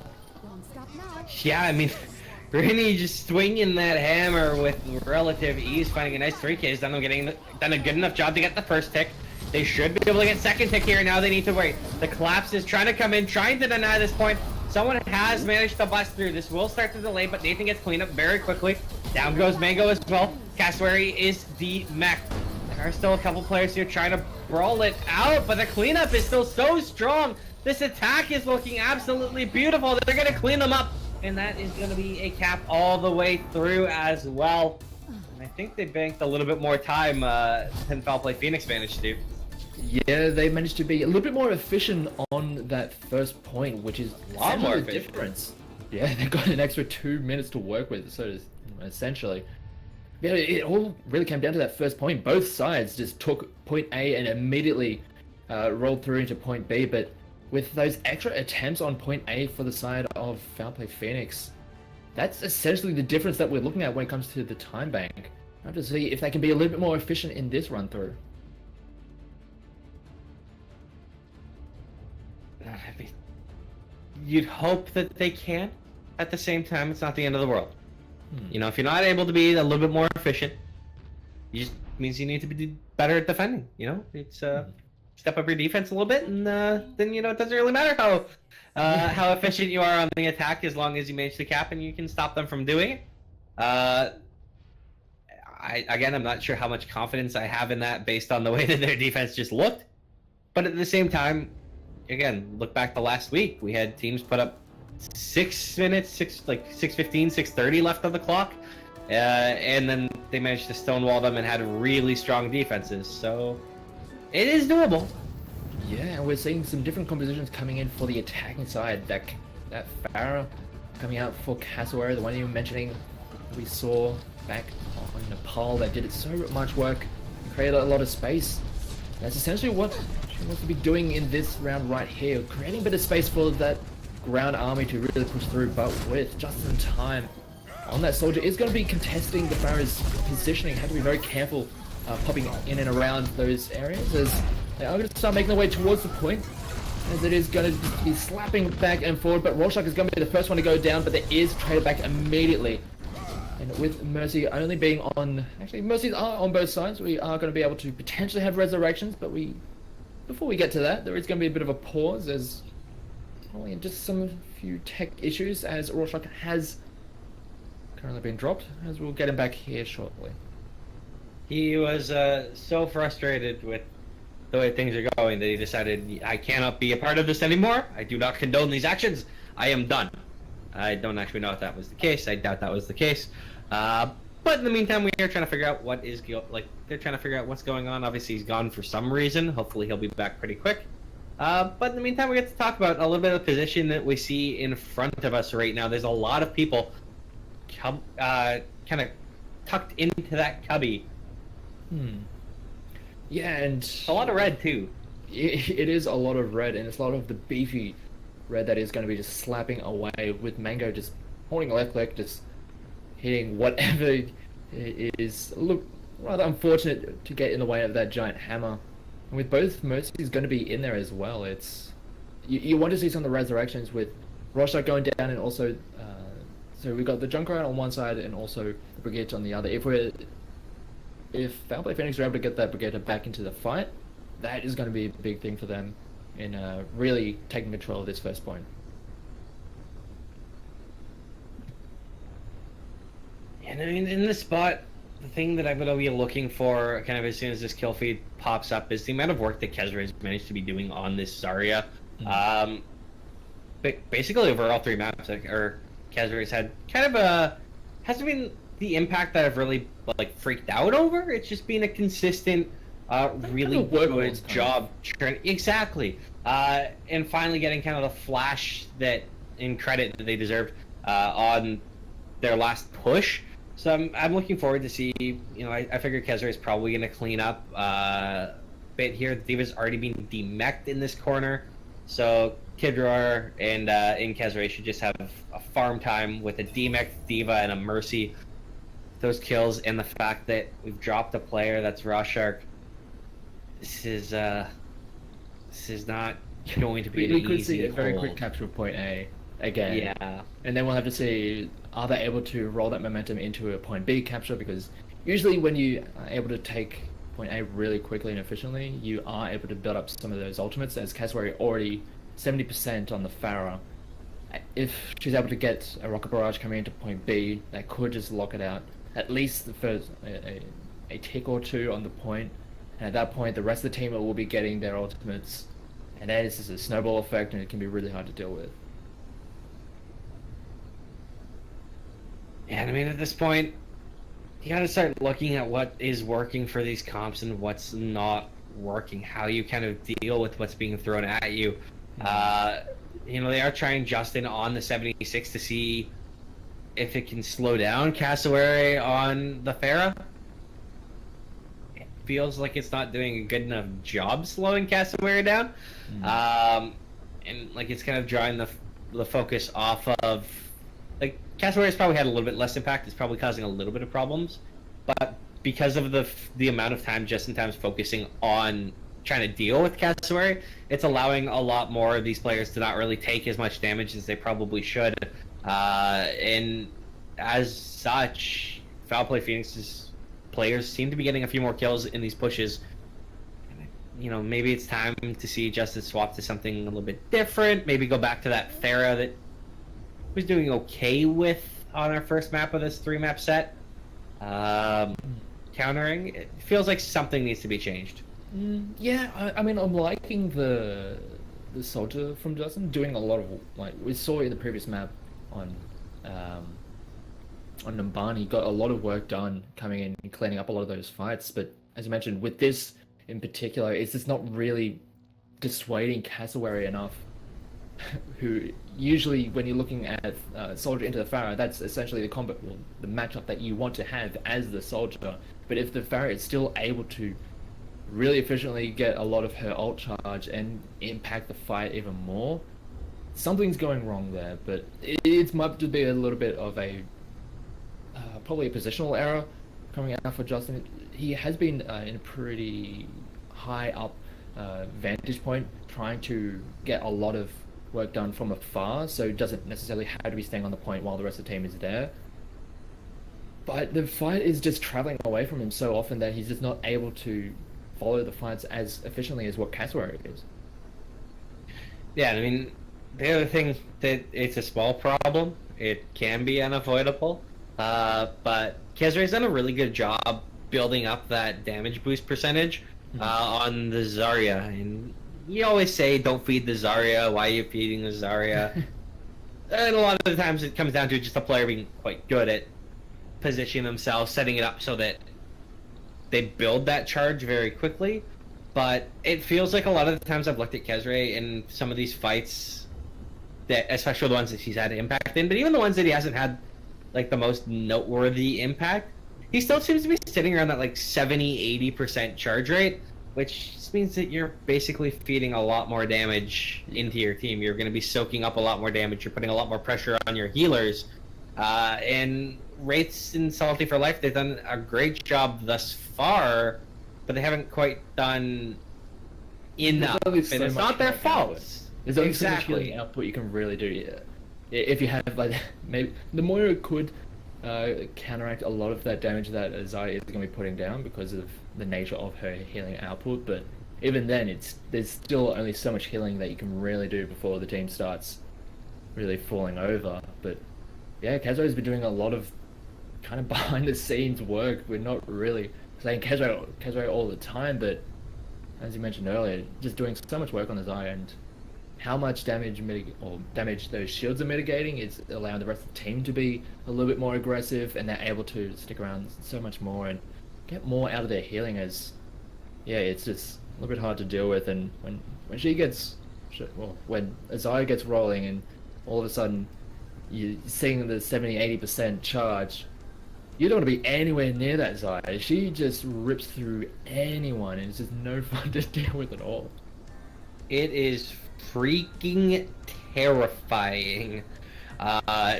Yeah, I mean, really just swinging that hammer with relative ease, finding a nice 3Ks, done a good enough job to get the first tick. They should be able to get second tick here, now they need to wait. The collapse is trying to come in, trying to deny this point. Someone has managed to bust through. This will start to delay, but Nathan gets cleaned up very quickly. Down goes Mango as well. Cassowary is demeched. There are still a couple players here trying to brawl it out, but the cleanup is still so strong. This attack is looking absolutely beautiful. They're going to clean them up, and that is going to be a cap all the way through as well. And I think they banked a little bit more time than Foul Play Phoenix managed to. Yeah, they managed to be a little bit more efficient on that first point, which is a lot more the difference. Yeah, they got an extra 2 minutes to work with, so essentially. Yeah, it all really came down to that first point. Both sides just took point A and immediately rolled through into point B, but with those extra attempts on point A for the side of Foul Play Phoenix, that's essentially the difference that we're looking at when it comes to the time bank. I have to see if they can be a little bit more efficient in this run through. I mean, you'd hope that they can. At the same time, it's not the end of the world. You know, if you're not able to be a little bit more efficient, it just means you need to be better at defending. You know, it's step up your defense a little bit, and then you know it doesn't really matter how efficient you are on the attack, as long as you manage to cap and you can stop them from doing it. I'm not sure how much confidence I have in that based on the way that their defense just looked, but at the same time, again, look back to last week. We had teams put up 6 minutes, 6:15, 6:30 left on the clock, and then they managed to stonewall them and had really strong defenses. So it is doable. Yeah, and we're seeing some different compositions coming in for the attacking side. That Pharah coming out for Cassowary, the one you were mentioning, we saw back on Nepal, that did so much work, created a lot of space. That's essentially what she wants to be doing in this round right here, creating a bit of space for that ground army to really push through, but with just in time on that soldier is going to be contesting the Pharah's positioning. Have to be very careful popping in and around those areas, as they are going to start making their way towards the point, as it is going to be slapping back and forward, but Rorschach is going to be the first one to go down, but there is traded back immediately. And with Mercy only being on, actually Mercies are on both sides, we are going to be able to potentially have resurrections, but before we get to that, there is going to be a bit of a pause, as probably just some few tech issues, as Rorschach has currently been dropped, as we'll get him back here shortly. He was so frustrated with the way things are going that he decided, I cannot be a part of this anymore. I do not condone these actions. I am done. I don't actually know if that was the case. I doubt that was the case. But in the meantime, we are trying to figure out they're trying to figure out what's going on. Obviously, he's gone for some reason. Hopefully, he'll be back pretty quick. But in the meantime, we get to talk about a little bit of the position that we see in front of us right now. There's a lot of people kind of tucked into that cubby. Yeah, and A lot of red, too. it is a lot of red, and it's a lot of the beefy red that is going to be just slapping away, with Mango just holding left click, just hitting whatever is rather unfortunate to get in the way of that giant hammer. And with both Mercies going to be in there as well, it's you want to see some of the resurrections with Rorschach going down, and also so we've got the Junkrat on one side and also the Brigade on the other. If Foul Play Phoenix are able to get that Brigade back into the fight, that is going to be a big thing for them in really taking control of this first point. And I mean, in this spot, the thing that I'm going to be looking for kind of as soon as this kill feed pops up is the amount of work that Kezra has managed to be doing on this Zarya. But basically over all three maps, Kezra has had kind of hasn't been the impact that I've really freaked out over. It's just been a consistent, really good job. Exactly. And finally getting kind of the flash in credit that they deserved on their last push. So I'm looking forward to see. I figure Kezra is probably going to clean up a bit here. The D.Va's already been demeched in this corner, so Kidrar and Kezra should just have a farm time with a demeched D.Va and a Mercy. Those kills and the fact that we've dropped a player that's Rorschach. This is not going to be We an could easy see a very hold. quick capture of point A again. Yeah. And then we'll have to see, are they able to roll that momentum into a point B capture? Because usually when you are able to take point A really quickly and efficiently, you are able to build up some of those ultimates, as Cassowary already 70% on the Pharah. If she's able to get a rocket barrage coming into point B, that could just lock it out. At least the first a tick or two on the point. And at that point, the rest of the team will be getting their ultimates. And then it's just a snowball effect, and it can be really hard to deal with. Yeah, and I mean, at this point, you gotta start looking at what is working for these comps and what's not working, how you kind of deal with what's being thrown at you. They are trying Justin on the 76 to see if it can slow down Cassowary on the Pharah. It feels like it's not doing a good enough job slowing Cassowary down. And it's kind of drawing the focus off of Cassowary's probably had a little bit less impact. It's probably causing a little bit of problems, but because of the amount of time Justin-Time's focusing on trying to deal with Cassowary, it's allowing a lot more of these players to not really take as much damage as they probably should. And as such, Foul Play Phoenix's players seem to be getting a few more kills in these pushes. Maybe it's time to see Justin swap to something a little bit different. Maybe go back to that Pharah that was doing okay with on our first map of this 3-map set. Countering, it feels like something needs to be changed. Yeah, I mean, I'm liking the soldier from Justin doing a lot of, we saw in the previous map on Numbani, got a lot of work done coming in and cleaning up a lot of those fights. But as you mentioned, with this in particular, it's just not really dissuading Cassowary enough. Who usually, when you're looking at soldier into the Pharah, that's essentially the combat, the matchup that you want to have as the soldier. But if the Pharah is still able to really efficiently get a lot of her ult charge and impact the fight even more, something's going wrong there. But it might just be a little bit of a probably a positional error coming out for Justin. He has been in a pretty high up vantage point, trying to get a lot of work done from afar, so doesn't necessarily have to be staying on the point while the rest of the team is there. But the fight is just traveling away from him so often that he's just not able to follow the fights as efficiently as what Cassowary is. Yeah, I mean, the other thing that it's a small problem, it can be unavoidable, but Kezra's done a really good job building up that damage boost percentage on the Zarya, and you always say don't feed the Zarya, why are you feeding the Zarya? And a lot of the times it comes down to just a player being quite good at positioning themselves, setting it up so that they build that charge very quickly. But it feels like a lot of the times I've looked at Kezre in some of these fights, that especially the ones that he's had impact in, but even the ones that he hasn't had like the most noteworthy impact, he still seems to be sitting around that like 70-80% charge rate, which just means that you're basically feeding a lot more damage into your team. You're going to be soaking up a lot more damage. You're putting a lot more pressure on your healers. And Wraiths in Salty for Life, they've done a great job thus far, but they haven't quite done enough. And it's not their fault. There's only so much healing output you can really do. Yeah. If you have like maybe the Moira could counteract a lot of that damage that Zarya is going to be putting down because of the nature of her healing output, but even then there's still only so much healing that you can really do before the team starts really falling over. But yeah, Kezro's been doing a lot of kind of behind the scenes work. We're not really saying Kezro all the time, but as you mentioned earlier, just doing so much work on the Zarya, and how much damage those shields are mitigating is allowing the rest of the team to be a little bit more aggressive, and they're able to stick around so much more and get more out of their healing. As yeah, it's just a little bit hard to deal with. And when when Zarya gets rolling and all of a sudden you're seeing the 70-80% charge, you don't want to be anywhere near that Zarya. She just rips through anyone, and it's just no fun to deal with at all. It is freaking terrifying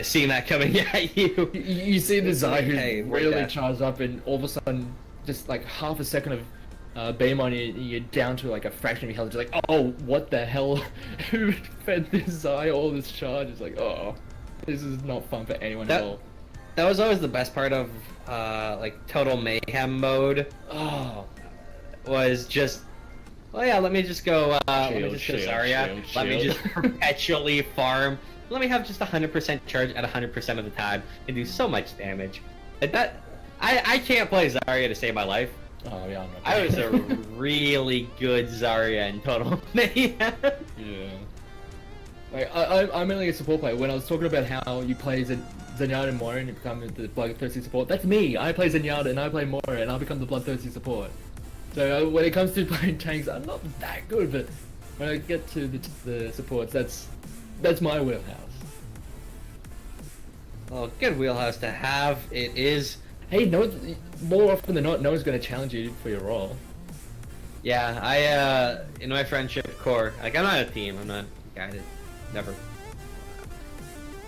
seeing that coming at you. You see the Zarya who really charged up, and all of a sudden, just like half a second of beam on you, you're down to like a fraction of your health. Just like, oh, what the hell? Who fed this Zarya all this charge? It's like, oh, this is not fun for anyone at all. That was always the best part of like Total Mayhem mode. Oh, was just, oh yeah, let me just go Zarya. Let me just perpetually farm. Let me have just 100% charge at 100% of the time and do so much damage. I can't play Zarya to save my life. Oh yeah, I was a really good Zarya in Total Mayhem. Yeah. Like I'm only a support player. When I was talking about how you play Zenyatta and Moira and you become the bloodthirsty support, that's me. I play Zenyatta and I play Moira and I become the bloodthirsty support. So when it comes to playing tanks, I'm not that good, but when I get to the supports, that's my wheelhouse. Well, good wheelhouse to have. It is. Hey, more often than not, no one's going to challenge you for your role. Yeah, I in my friendship core, like I'm not a team. I'm not a guy that never.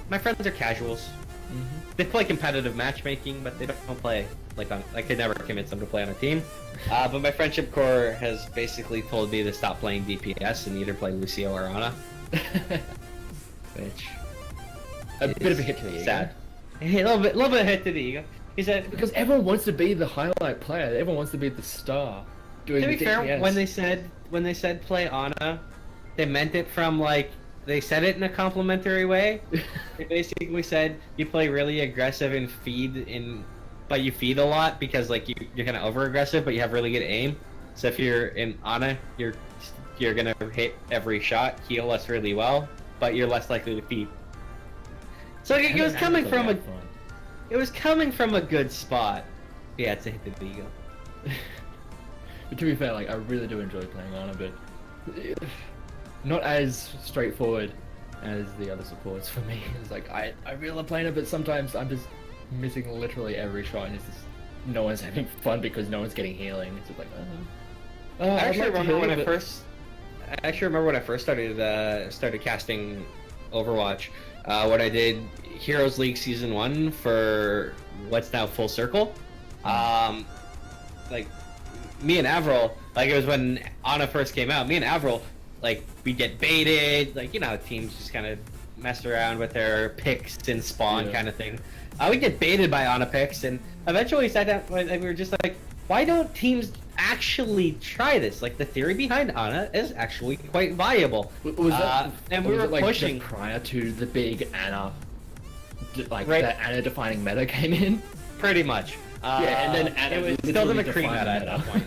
My friends are casuals. Mm-hmm. They play competitive matchmaking, but they don't play like I could never convince them to play on a team. But my friendship core has basically told me to stop playing DPS and either play Lucio or Ana. Which a bit of a hit to the ego. Sad. A little bit of hit to the ego. He said because everyone wants to be the highlight player. Everyone wants to be the star. Doing to be the fair, DPS. when they said play Ana, they meant it from like. They said it in a complimentary way. They basically said you play really aggressive and but you feed a lot because like you're kind of over aggressive, but you have really good aim. So if you're in Ana, you're gonna hit every shot, heal us really well, but you're less likely to feed. So it was coming from a good spot. Yeah, it's a hit to the ego. But to be fair, like I really do enjoy playing Ana, but. Not as straightforward as the other supports for me. It's like I really love playing it, but sometimes I'm just missing literally every shot, and it's just no one's having fun because no one's getting healing. It's just like, I actually remember when I first started casting Overwatch. What I did Heroes League Season 1 for what's now Full Circle. Like me and Avril, like it was when Ana first came out. Me and Avril. Like, we get baited, like, you know how teams just kind of mess around with their picks and spawn kind of thing. We get baited by Ana picks, and eventually we sat down and we were just like, why don't teams actually try this? Like, the theory behind Ana is actually quite viable. And we were like pushing. Prior to the big Ana, like, the Ana defining meta came in? Pretty much. And then Ana it was still the McCree meta at that point.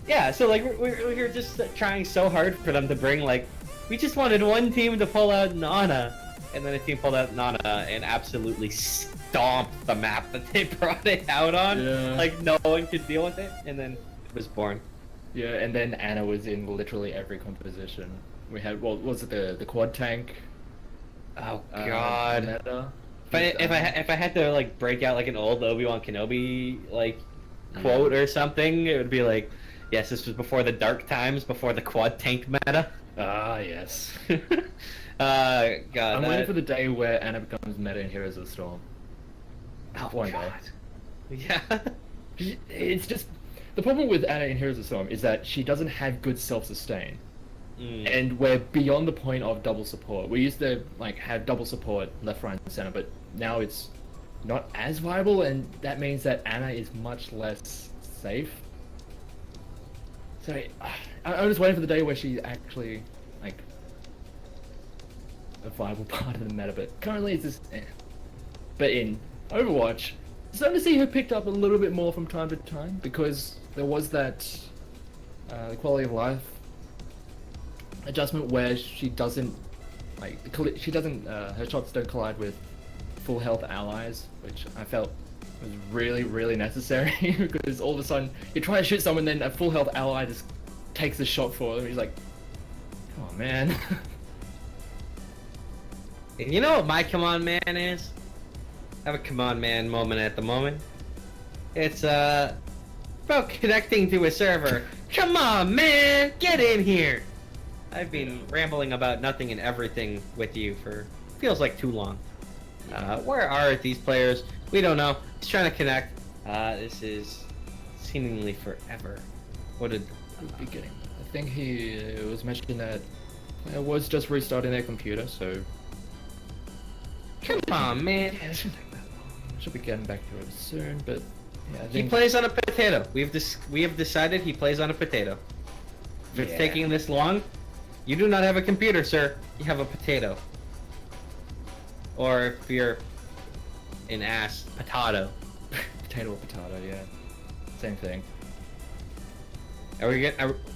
Yeah, so like we were just trying so hard for them to bring like we just wanted one team to pull out an Ana, and then the team pulled out Nana and absolutely stomped the map that they brought it out on. Yeah. Like no one could deal with it, and then it was born. Yeah, and then Anna was in literally every composition. We had, what was it, the quad tank? Oh god. Meta. If I had to like break out like an old Obi-Wan Kenobi like quote or something, it would be like, yes, this was before the dark times, before the quad tank meta. Ah, yes. God, I'm waiting for the day where Anna becomes meta in Heroes of the Storm. Oh One god. day. Yeah. It's just the problem with Anna in Heroes of the Storm is that she doesn't have good self-sustain. And we're beyond the point of double support. We used to like have double support left, right, and center, but now it's not as viable, and that means that Anna is much less safe. So I'm just waiting for the day where she's actually like a viable part of the meta. But currently it's just. But in Overwatch, it's starting to see her picked up a little bit more from time to time because there was that the quality of life adjustment where she doesn't her shots don't collide with full health allies, which I felt was really necessary because all of a sudden you try to shoot someone, then a full health ally just takes the shot for them. He's like, come on, man. You know what my come on man is? I have a come on man moment at the moment. It's about connecting to a server. Come on, man, get in here. I've been rambling about nothing and everything with you for feels like too long. Where are these players? We don't know. He's trying to connect. This is seemingly forever. What did beginning? I think he was mentioning that it was just restarting their computer, so. Come on, man. Yeah, it shouldn't take that long. I should be getting back to it soon, but yeah, I He think... plays on a potato. We have decided he plays on a potato. If it's taking this long, you do not have a computer, sir. You have a potato. Or if you're an ass, potato. Potato or potato, yeah. Same thing. Are we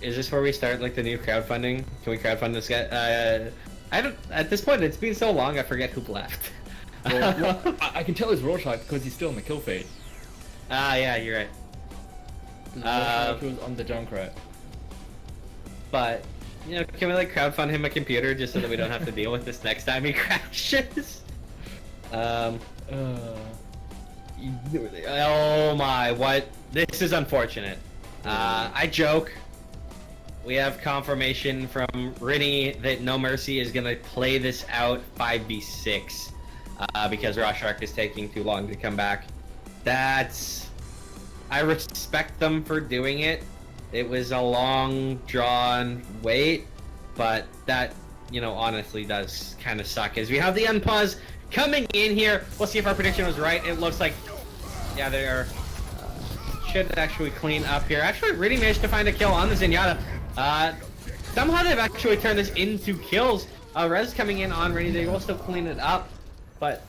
is this where we start like the new crowdfunding? Can we crowdfund this guy? I don't. At this point, it's been so long, I forget who left. Well, I can tell he's Rorschach because he's still in the kill feed. Ah, yeah, you're right. Rorschach was on the Junkrat. But you know, can we like crowdfund him a computer just so that we don't have to deal with this next time he crashes? Oh my, what? This is unfortunate. I joke. We have confirmation from Rini that No Mercy is gonna play this out 5v6 because Rorschach is taking too long to come back. I respect them for doing it. It was a long, drawn wait, but that, you know, honestly does kind of suck. As we have the unpause coming in here, we'll see if our prediction was right. It looks like, yeah, they are. Should actually clean up here. Actually, really managed to find a kill on the Zenyatta. Somehow they've actually turned this into kills. Rez coming in on Rini. They will still clean it up, but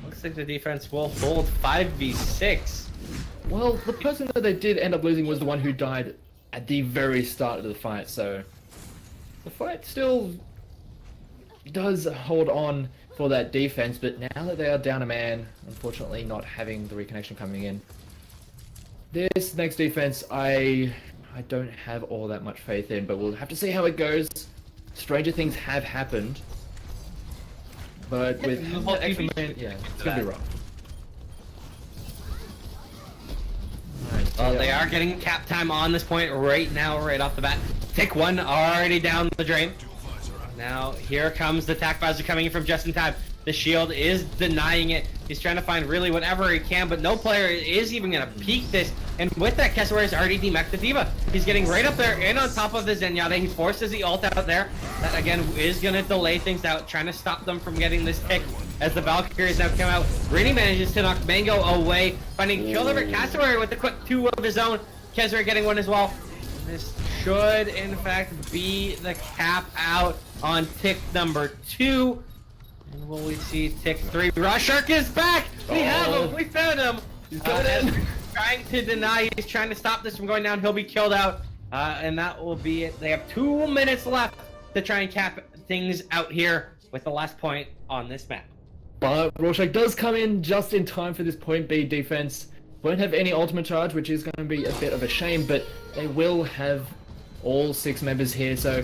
looks like the defense will hold 5v6. Well, the person that they did end up losing was the one who died at the very start of the fight, so the fight still does hold on for that defense, but now that they are down a man, unfortunately not having the reconnection coming in, this next defense I don't have all that much faith in, but we'll have to see how it goes. Stranger things have happened, but with that extra man, yeah, it's gonna be rough. Nice. Well, they are getting cap time on this point right now, right off the bat. Tick 1 already down the drain. Now, here comes the attack visor coming in from just in time. The shield is denying it. He's trying to find really whatever he can, but no player is even going to peek this. And with that, Cassowary has already demeched the D.Va. He's getting right up there and on top of the Zenyatta. He forces the ult out there. That, again, is going to delay things out, trying to stop them from getting this pick. As the Valkyries now come out, Rini manages to knock Mango away, finding kill over Cassowary with a quick 2 of his own. Cassowary getting one as well. This should, in fact, be the cap out on tick number 2. And will we see tick 3? Rorschach is back! We have him! We found him! He's coming in! Trying to deny, he's trying to stop this from going down. He'll be killed out. And that will be it. They have 2 minutes left to try and cap things out here. with the last point on this map. But Rorschach does come in just in time for this point B defense. Won't have any ultimate charge, which is going to be a bit of a shame, but they will have all 6 members here, so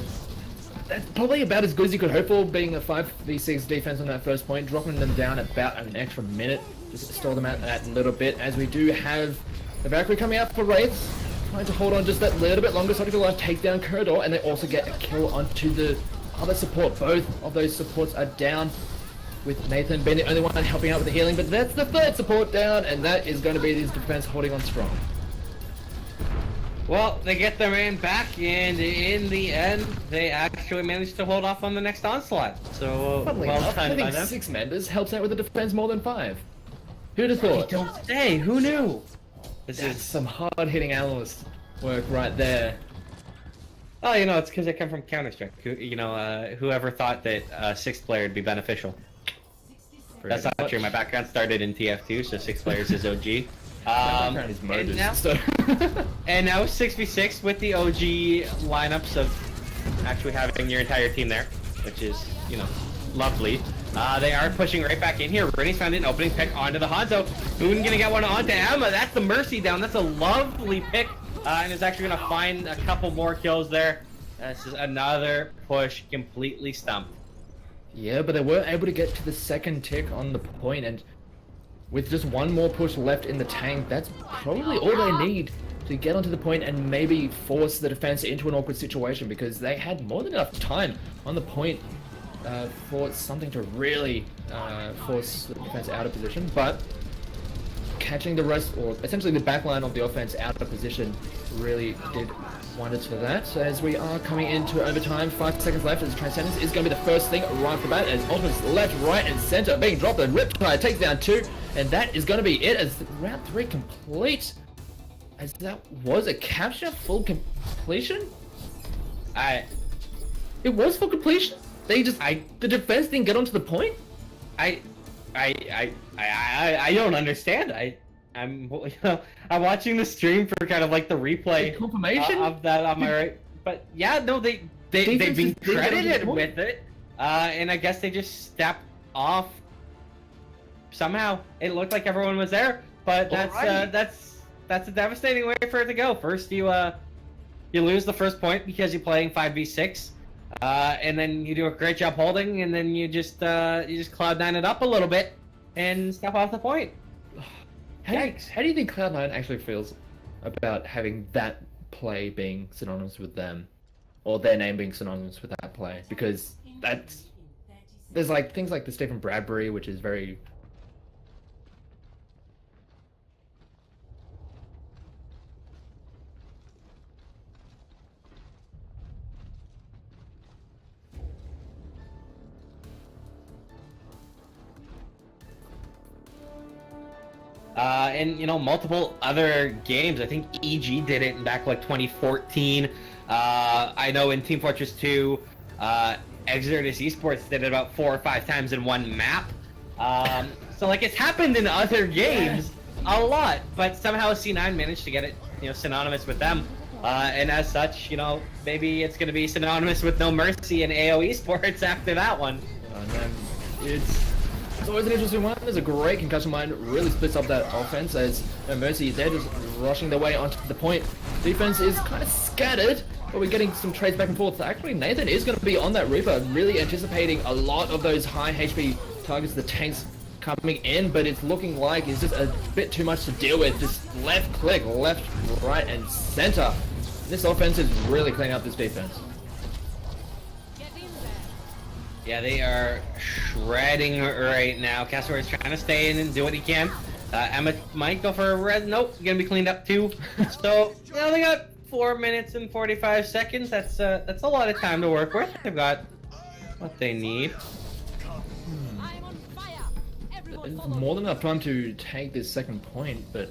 that's probably about as good as you could hope for, being a 5v6 defense on that first point, dropping them down about an extra minute, just to stall them out that little bit, as we do have the Valkyrie coming out for Wraiths, trying to hold on just that little bit longer, Sonic Alive takes down Corridor, and they also get a kill onto the other support. Both of those supports are down, with Nathan being the only one helping out with the healing, but that's the 3rd support down, and that is going to be his defense holding on strong. Well, they get their man back, and in the end, they actually managed to hold off on the next onslaught. So, Funnily well enough, done by having them. 6 members helps out with the defense more than 5. Who'd have I thought? don't say, who knew? This That's is... some hard-hitting analyst work right there. Oh, you know, it's because I come from Counter-Strike. Whoever thought that 6th player would be beneficial. That's not true. My background started in TF2, so 6 players is OG. Is murders, and now, so. and now 6v6 with the OG lineups of actually having your entire team there, which is, lovely. They are pushing right back in here. Rennie's found an opening pick onto the Hanzo. Boone gonna get one onto Emma. That's the Mercy down. That's a lovely pick, and is actually gonna find a couple more kills there. This is another push completely stumped. Yeah, but they were able to get to the 2nd tick on the point, and with just one more push left in the tank, that's probably all they need to get onto the point and maybe force the defense into an awkward situation, because they had more than enough time on the point for something to really force the defense out of position. But catching the rest, or essentially the backline of the offense out of position, really did wonders for that. As we are coming into overtime, 5 seconds left, as Transcendence is going to be the first thing right off the bat, as Ultimate's left, right, and center being dropped, and Riptide takes down 2, and that is going to be it as round 3 complete. As that was a capture, full completion? It was full completion? The defense didn't get onto the point? I don't understand. I'm watching the stream for kind of like the replay The confirmation of that on my right. But yeah, no, they've been credited with it, and I guess they just stepped off somehow. It looked like everyone was there, but that's a devastating way for it to go. First, you lose the first point because you're playing 5v6. And then you do a great job holding, and then you just Cloud9 it up a little bit and step off the point. How do you think Cloud9 actually feels about having that play being synonymous with them, or their name being synonymous with that play? Because there's like things like the Stephen Bradbury, which is very and multiple other games. I think EG did it back like 2014. I know in Team Fortress 2, Exodus Esports did it about 4 or 5 times in one map. So like it's happened in other games a lot, but somehow C9 managed to get it, synonymous with them. And as such, maybe it's going to be synonymous with No Mercy in AAOL Esports after that one. and then it's always an interesting one. There's a great concussion mine, really splits up that offense as No Mercy, they're just rushing their way onto the point. Defense is kind of scattered, but we're getting some trades back and forth. Actually, Nathan is going to be on that Reaper, really anticipating a lot of those high HP targets, the tanks coming in, but it's looking like it's just a bit too much to deal with. Just left click, left, right, and center. This offense is really cleaning up this defense. Yeah, they are shredding right now. Castor is trying to stay in and do what he can. Emma might go for a red. Nope, gonna be cleaned up too. So, they got 4 minutes and 45 seconds. That's a lot of time to work with. They've got what they need. It's more than enough time to take this second point, but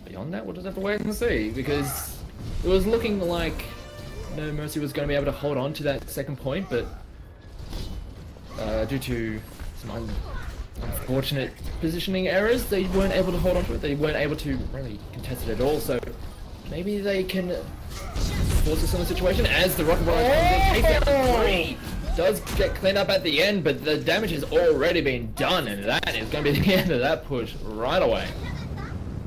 beyond that, we'll just have to wait and see, because it was looking like No Mercy was going to be able to hold on to that second point, but due to some unfortunate positioning errors, they weren't able to hold on to it. They weren't able to really contest it at all, so maybe they can force us on the situation as the Rocket Barrage comes in, takes down 3. does get cleaned up at the end, but the damage has already been done, and that is going to be the end of that push right away.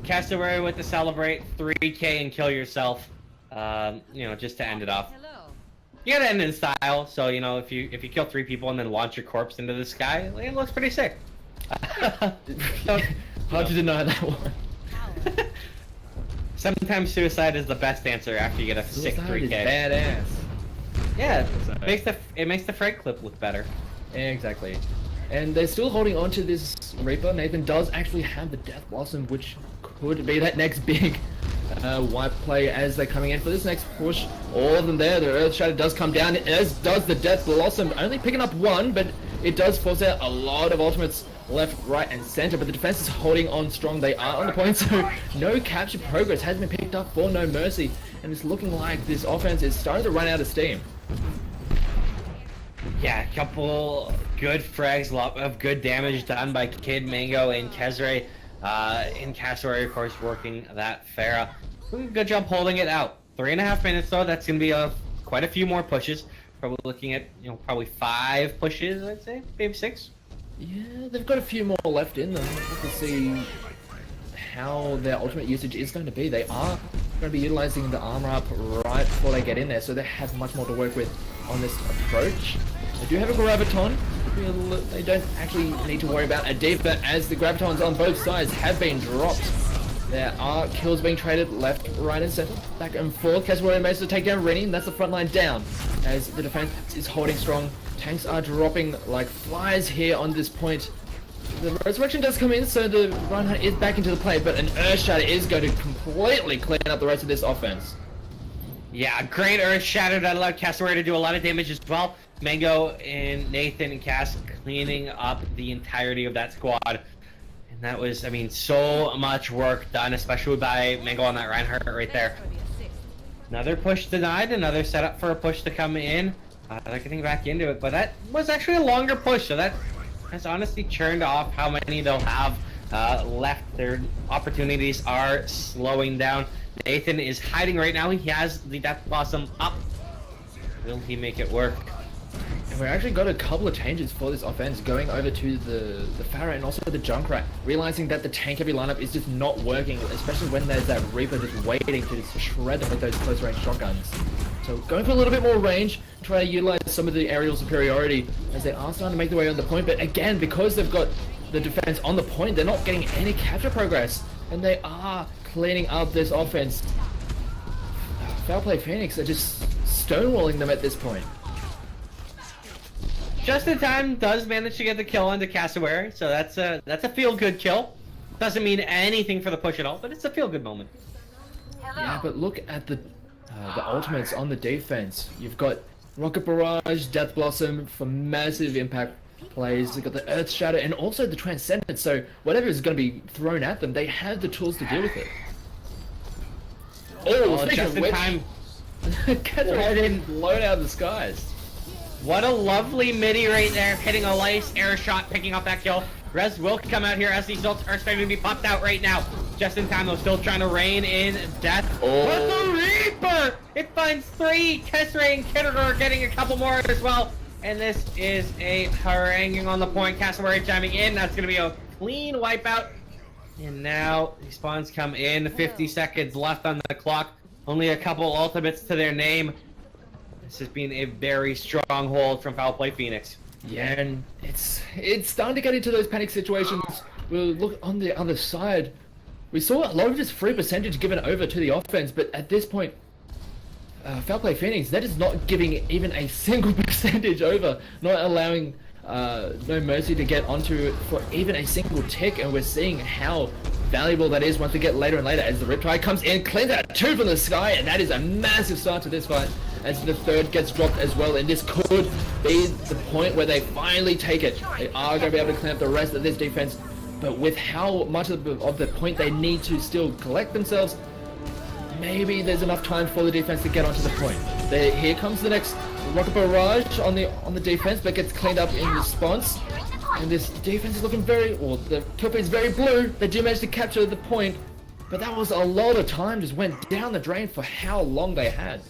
Cassowary with the celebrate 3K and kill yourself. You know, just to end it off. You gotta end in style, so you know if you kill 3 people and then launch your corpse into the sky, it looks pretty sick. Hard to deny that one. Sometimes suicide is the best answer after you get a sick Suicide 3K. is badass. Yeah, it makes the frag clip look better. Exactly. And they're still holding on to this Reaper. Nathan does actually have the Death Blossom, which could be that next big wipe play as they're coming in for this next push. All of them there. The Earth Shatter does come down, as does the Death Blossom. Only picking up 1, but it does force out a lot of ultimates left, right, and center. But the defense is holding on strong. They are on the point, so no capture progress has been picked up for No Mercy. And it's looking like this offense is starting to run out of steam. Yeah, a couple good frags, a lot of good damage done by Kid, Mango, and Kezre. In Cassowary, of course, working that Pharah. Good job holding it out. 3.5 minutes though. That's gonna be quite a few more pushes. Probably looking at probably 5 pushes, I'd say, maybe 6. Yeah, they've got a few more left in them. We'll have to see how their ultimate usage is going to be. They are going to be utilizing the armor up right before they get in there, so they have much more to work with on this approach. They do have a Graviton. They don't actually need to worry about a Diva as the Gravitons on both sides have been dropped. There are kills being traded left, right, and center. Back and forth. Cassowary managed to take down Rennie, and that's the front line down. As the defense is holding strong. Tanks are dropping like flies here on this point. The Resurrection does come in, so the Reinhardt is back into the play, but an Earth Shatter is going to completely clean up the rest of this offense. Yeah, great Earth Shatter that allowed Cassowary to do a lot of damage as well. Mango and Nathan and Cass cleaning up the entirety of that squad. And that was, I mean, so much work done, especially by Mango on that Reinhardt right there. Another push denied, another setup for a push to come in. They're getting back into it, but that was actually a longer push, so that has honestly churned off how many they'll have left. Their opportunities are slowing down. Nathan is hiding right now. He has the Death Blossom up. Will he make it work? And we actually got a couple of changes for this offense, going over to the Pharah and also the Junkrat, realizing that the tank-heavy lineup is just not working, especially when there's that Reaper just waiting to just shred them with those close-range shotguns. So going for a little bit more range, try to utilize some of the aerial superiority as they are starting to make their way on the point, but again, because they've got the defense on the point, they're not getting any capture progress, and they are cleaning up this offense. Foul Play Phoenix are just stonewalling them at this point. Just in Time does manage to get the kill onto Cassowary, so that's a feel-good kill. Doesn't mean anything for the push at all, but it's a feel-good moment. Yeah, but look at the ultimates on the defense. You've got Rocket Barrage, Death Blossom for massive impact plays. You've got the Earth Shatter and also the Transcendence, so whatever is going to be thrown at them, they have the tools to deal with it. Oh, just in time. Cassowary blown out of the skies. What a lovely midi right there, hitting a nice air shot, picking up that kill. Rez will come out here as these ults are starting to be popped out right now. Just in time, though, still trying to rein in death. Oh. But the Reaper! It finds 3. Kesray and Kidder are getting a couple more as well. And this is a haranguing on the point. Cassowary chiming in. That's going to be a clean wipeout. And now these spawns come in. 50 seconds left on the clock. Only a couple ultimates to their name. This has been a very strong hold from Foul Play Phoenix. Yeah, and it's starting to get into those panic situations. We'll look on the other side. We saw a lot of just free percentage given over to the offense, but at this point, Foul Play Phoenix, that is not giving even a single percentage over, not allowing No Mercy to get onto it for even a single tick, and we're seeing how valuable that is once we get later and later as the Riptide comes in, cleans out 2 from the sky, and that is a massive start to this fight as the 3rd gets dropped as well, and this could be the point where they finally take it. They are going to be able to clean up the rest of this defense, but with how much of the point they need to still collect themselves, maybe there's enough time for the defense to get onto the point. Here comes the next Rocket Barrage on the defense, but gets cleaned up in response. And this defense is looking the kill feed is very blue. They do manage to capture the point, but that was a lot of time just went down the drain for how long they had.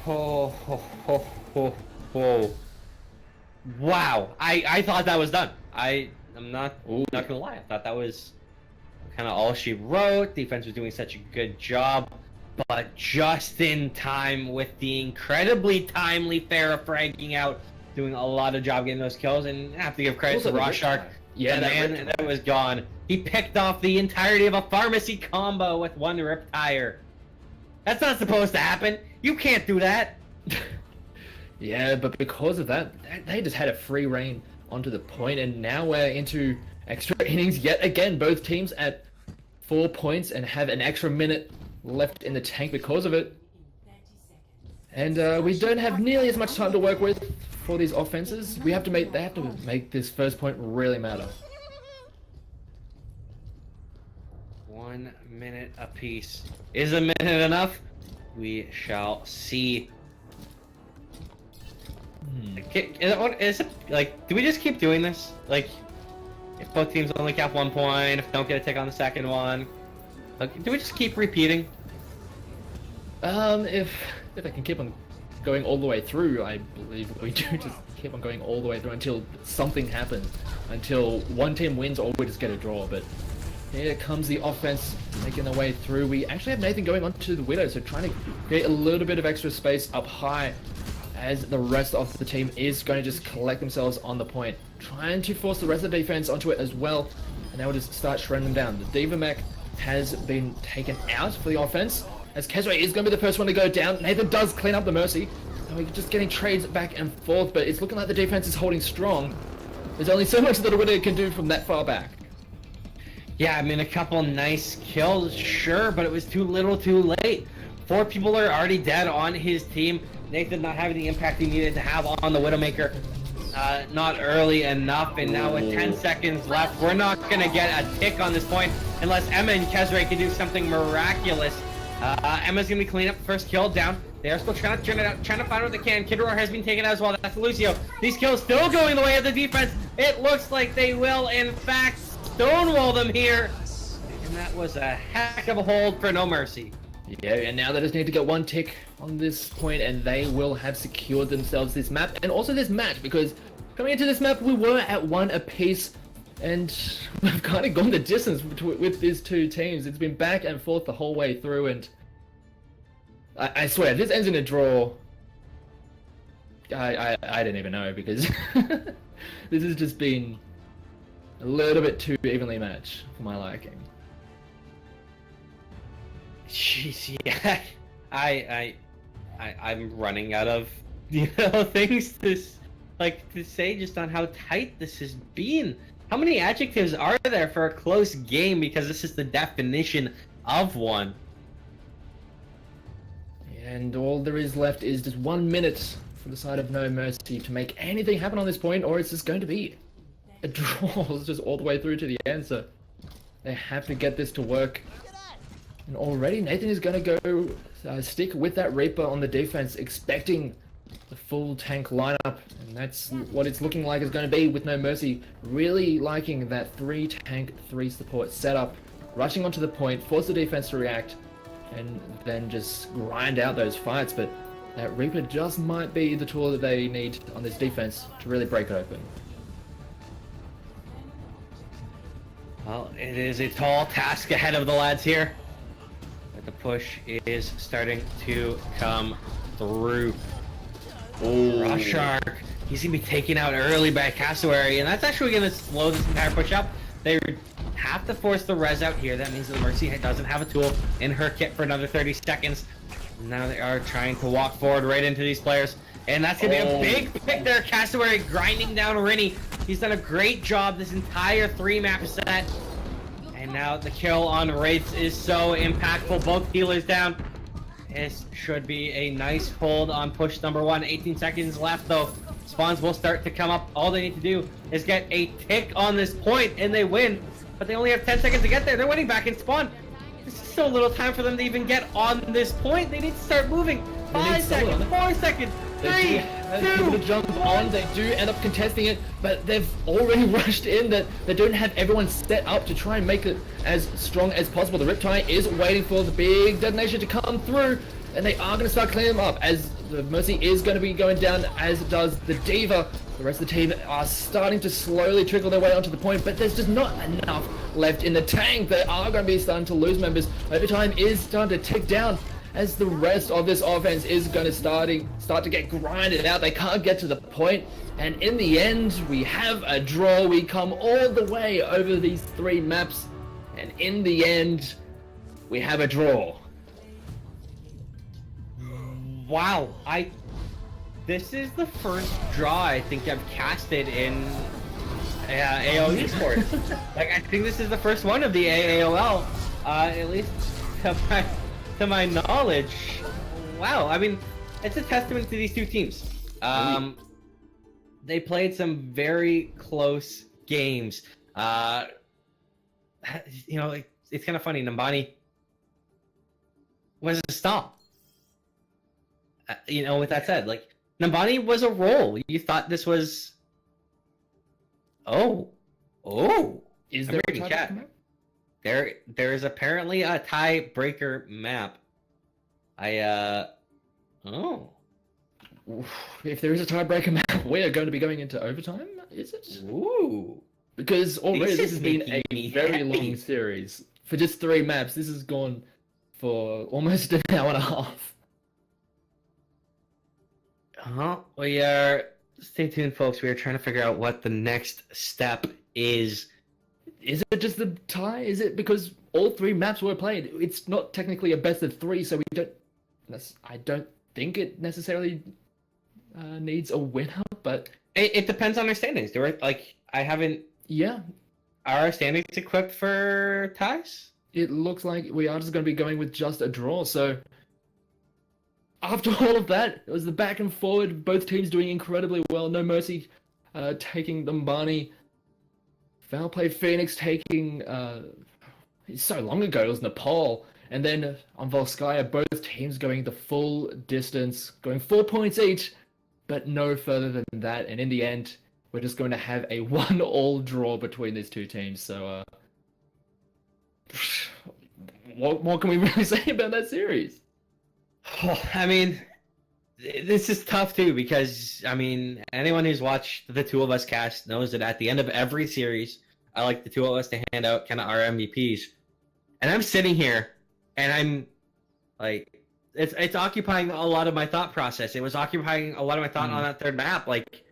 Oh, ho, ho, ho, ho. Wow, I thought that was done. I'm not gonna lie. I thought that was kind of all she wrote. Defense was doing such a good job, but just in time with the incredibly timely Farah fragging out, doing a lot of job getting those kills, and I have to give credit to Roshark. Yeah, the man that was gone. He picked off the entirety of a pharmacy combo with one rip tire. That's not supposed to happen. You can't do that. Yeah, but because of that, they just had a free reign onto the point, and now we're into extra innings yet again. Both teams at 4 points and have an extra minute left in the tank because of it. And we don't have nearly as much time to work with for these offenses. They have to make this first point really matter. 1 minute apiece. Is a minute enough? We shall see. Is it like, do we just keep doing this? Like, if both teams only cap 1 point, if don't get a tick on the second one, like, do we just keep repeating? If I can keep on going all the way through, I believe we do just keep on going all the way through until something happens, until one team wins or we just get a draw. But here comes the offense making their way through. We actually have Nathan going onto the Widow, so trying to create a little bit of extra space up high as the rest of the team is going to just collect themselves on the point, trying to force the rest of the defense onto it as well, and they will just start shredding them down. The Diva Mech has been taken out for the offense, as Kezray is going to be the first one to go down. Nathan does clean up the Mercy, and we're just getting trades back and forth, but it's looking like the defense is holding strong. There's only so much that a Widow can do from that far back. Yeah, I mean, a couple nice kills, sure, but it was too little too late. 4 people are already dead on his team. Nathan not having the impact he needed to have on the Widowmaker. Not early enough, and now with 10 seconds left, we're not going to get a tick on this point unless Emma and Kezray can do something miraculous. Emma's going to be cleaning up the first kill down. They are still trying to turn it out, trying to find what they can. Kid Roar has been taken out as well. That's Lucio. These kills still going the way of the defense. It looks like they will, in fact, stonewall them here. And that was a heck of a hold for No Mercy. Yeah, and now they just need to get 1 tick on this point, and they will have secured themselves this map and also this match, because coming into this map we were at 1 apiece, and we've kind of gone the distance with these two teams. It's been back and forth the whole way through, and I swear, if this ends in a draw, I don't even know, because this has just been a little bit too evenly matched for my liking. Jeez, yeah. I'm running out of, things to say just on how tight this has been. How many adjectives are there for a close game? Because this is the definition of one. And all there is left is just 1 minute for the side of No Mercy to make anything happen on this point, or it's just going to be a draw. It's just all the way through to the end, so they have to get this to work. And already Nathan is going to go stick with that Reaper on the defense, expecting the full tank lineup, and that's what it's looking like is going to be with No Mercy. Really liking that 3 tank, 3 support setup, rushing onto the point, force the defense to react, and then just grind out those fights. But that Reaper just might be the tool that they need on this defense to really break it open. Well, it is a tall task ahead of the lads here. But the push is starting to come through. Roshark, he's going to be taken out early by Cassowary, and that's actually going to slow this entire push up. They have to force the res out here. That means that Mercy doesn't have a tool in her kit for another 30 seconds. Now they are trying to walk forward right into these players, and that's going to be a big pick there. Cassowary grinding down Rinny. He's done a great job this entire 3-map set. And now the kill on Wraiths is so impactful. Both healers down. This should be a nice hold on push number 1. 18 seconds left though. Spawns will start to come up. All they need to do is get a tick on this point and they win. But they only have 10 seconds to get there. They're winning back in spawn. There's so little time for them to even get on this point. They need to start moving. 5 seconds, 4 seconds, 3, 2, jump on. They do end up contesting it, but they've already rushed in that they don't have everyone set up to try and make it as strong as possible. The Riptide is waiting for the big detonation to come through, and they are going to start cleaning them up as The Mercy is going to be going down, as does the Diva. The rest of the team are starting to slowly trickle their way onto the point, but there's just not enough left in the tank. They are going to be starting to lose members. Overtime is starting to tick down as the rest of this offense is going to start to get grinded out. They can't get to the point, and in the end, we have a draw. We come all the way over these 3 maps, and in the end, we have a draw. Wow, this is the first draw I think I've casted in AAOL Esports. Like, I think this is the first one of the AAOL, at least to my knowledge. Wow, I mean, it's a testament to these two teams. They played some very close games. You know, it's kind of funny. Nambani was a stomp. You know, with that said, like, Nambani was a roll. You thought this was... Oh. Is there a tiebreaker map? There is apparently a tiebreaker map. Oh. If there is a tiebreaker map, we are going to be going into overtime, is it? Ooh. Because already this has been a making me very happy. long series. For just 3 maps, this has gone for almost an hour and a half. We are... Stay tuned, folks. We are trying to figure out what the next step is. Is it just the tie? Is it because all 3 maps were played? It's not technically a best of 3, so we don't... I don't think it necessarily needs a winner, but... It depends on our standings. Do we, like, I haven't... Yeah. Are our standings equipped for ties? It looks like we are just going to be going with just a draw, so... After all of that, it was the back and forward, both teams doing incredibly well. No Mercy taking Lumbani. Foul play Phoenix taking... so long ago, it was Nepal. And then on Volskaya, both teams going the full distance, going 4 points each, but no further than that. And in the end, we're just going to have a 1-all draw between these two teams. So, what more can we really say about that series? I mean, this is tough too because, I mean, anyone who's watched the two of us cast knows that at the end of every series, I like the two of us to hand out kind of our MVPs. And I'm sitting here and I'm like, it's occupying a lot of my thought process. It was occupying a lot of my thought on that 3rd map. Like,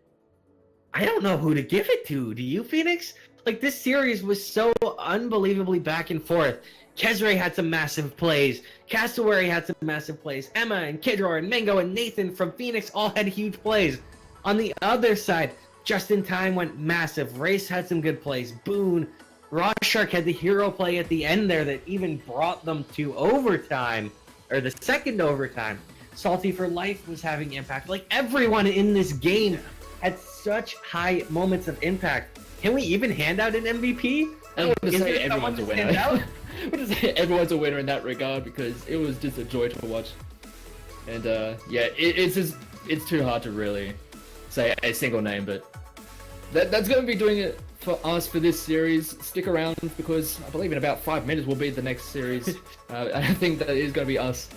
I don't know who to give it to. Do you, Phoenix? Like, this series was so unbelievably back and forth. Kezre had some massive plays. Cassowary had some massive plays. Emma and Kidror and Mango and Nathan from Phoenix all had huge plays. On the other side, Justin Time went massive. Race had some good plays. Boone. Raw Shark had the hero play at the end there that even brought them to overtime. Or the second overtime. Salty for Life was having impact. Like, everyone in this game had such high moments of impact. Can we even hand out an MVP? I would Is say there someone everyone's a to stand winner. out? I would say everyone's a winner in that regard because it was just a joy to watch. And yeah, it's too hard to really say a single name, but that's going to be doing it for us for this series. Stick around because I believe in about 5 minutes will be the next series. I think that is going to be us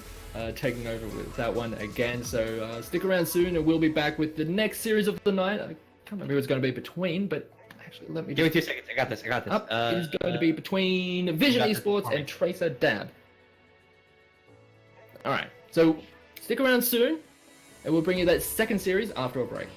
taking over with that one again. So stick around soon and we'll be back with the next series of the night. I can't remember who it's going to be between, but actually let me Give me 2 seconds. I got this. it is going to be between Vision got this. Esports and Tracer Dab. Alright, so stick around soon, and we'll bring you that second series after a break.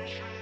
true.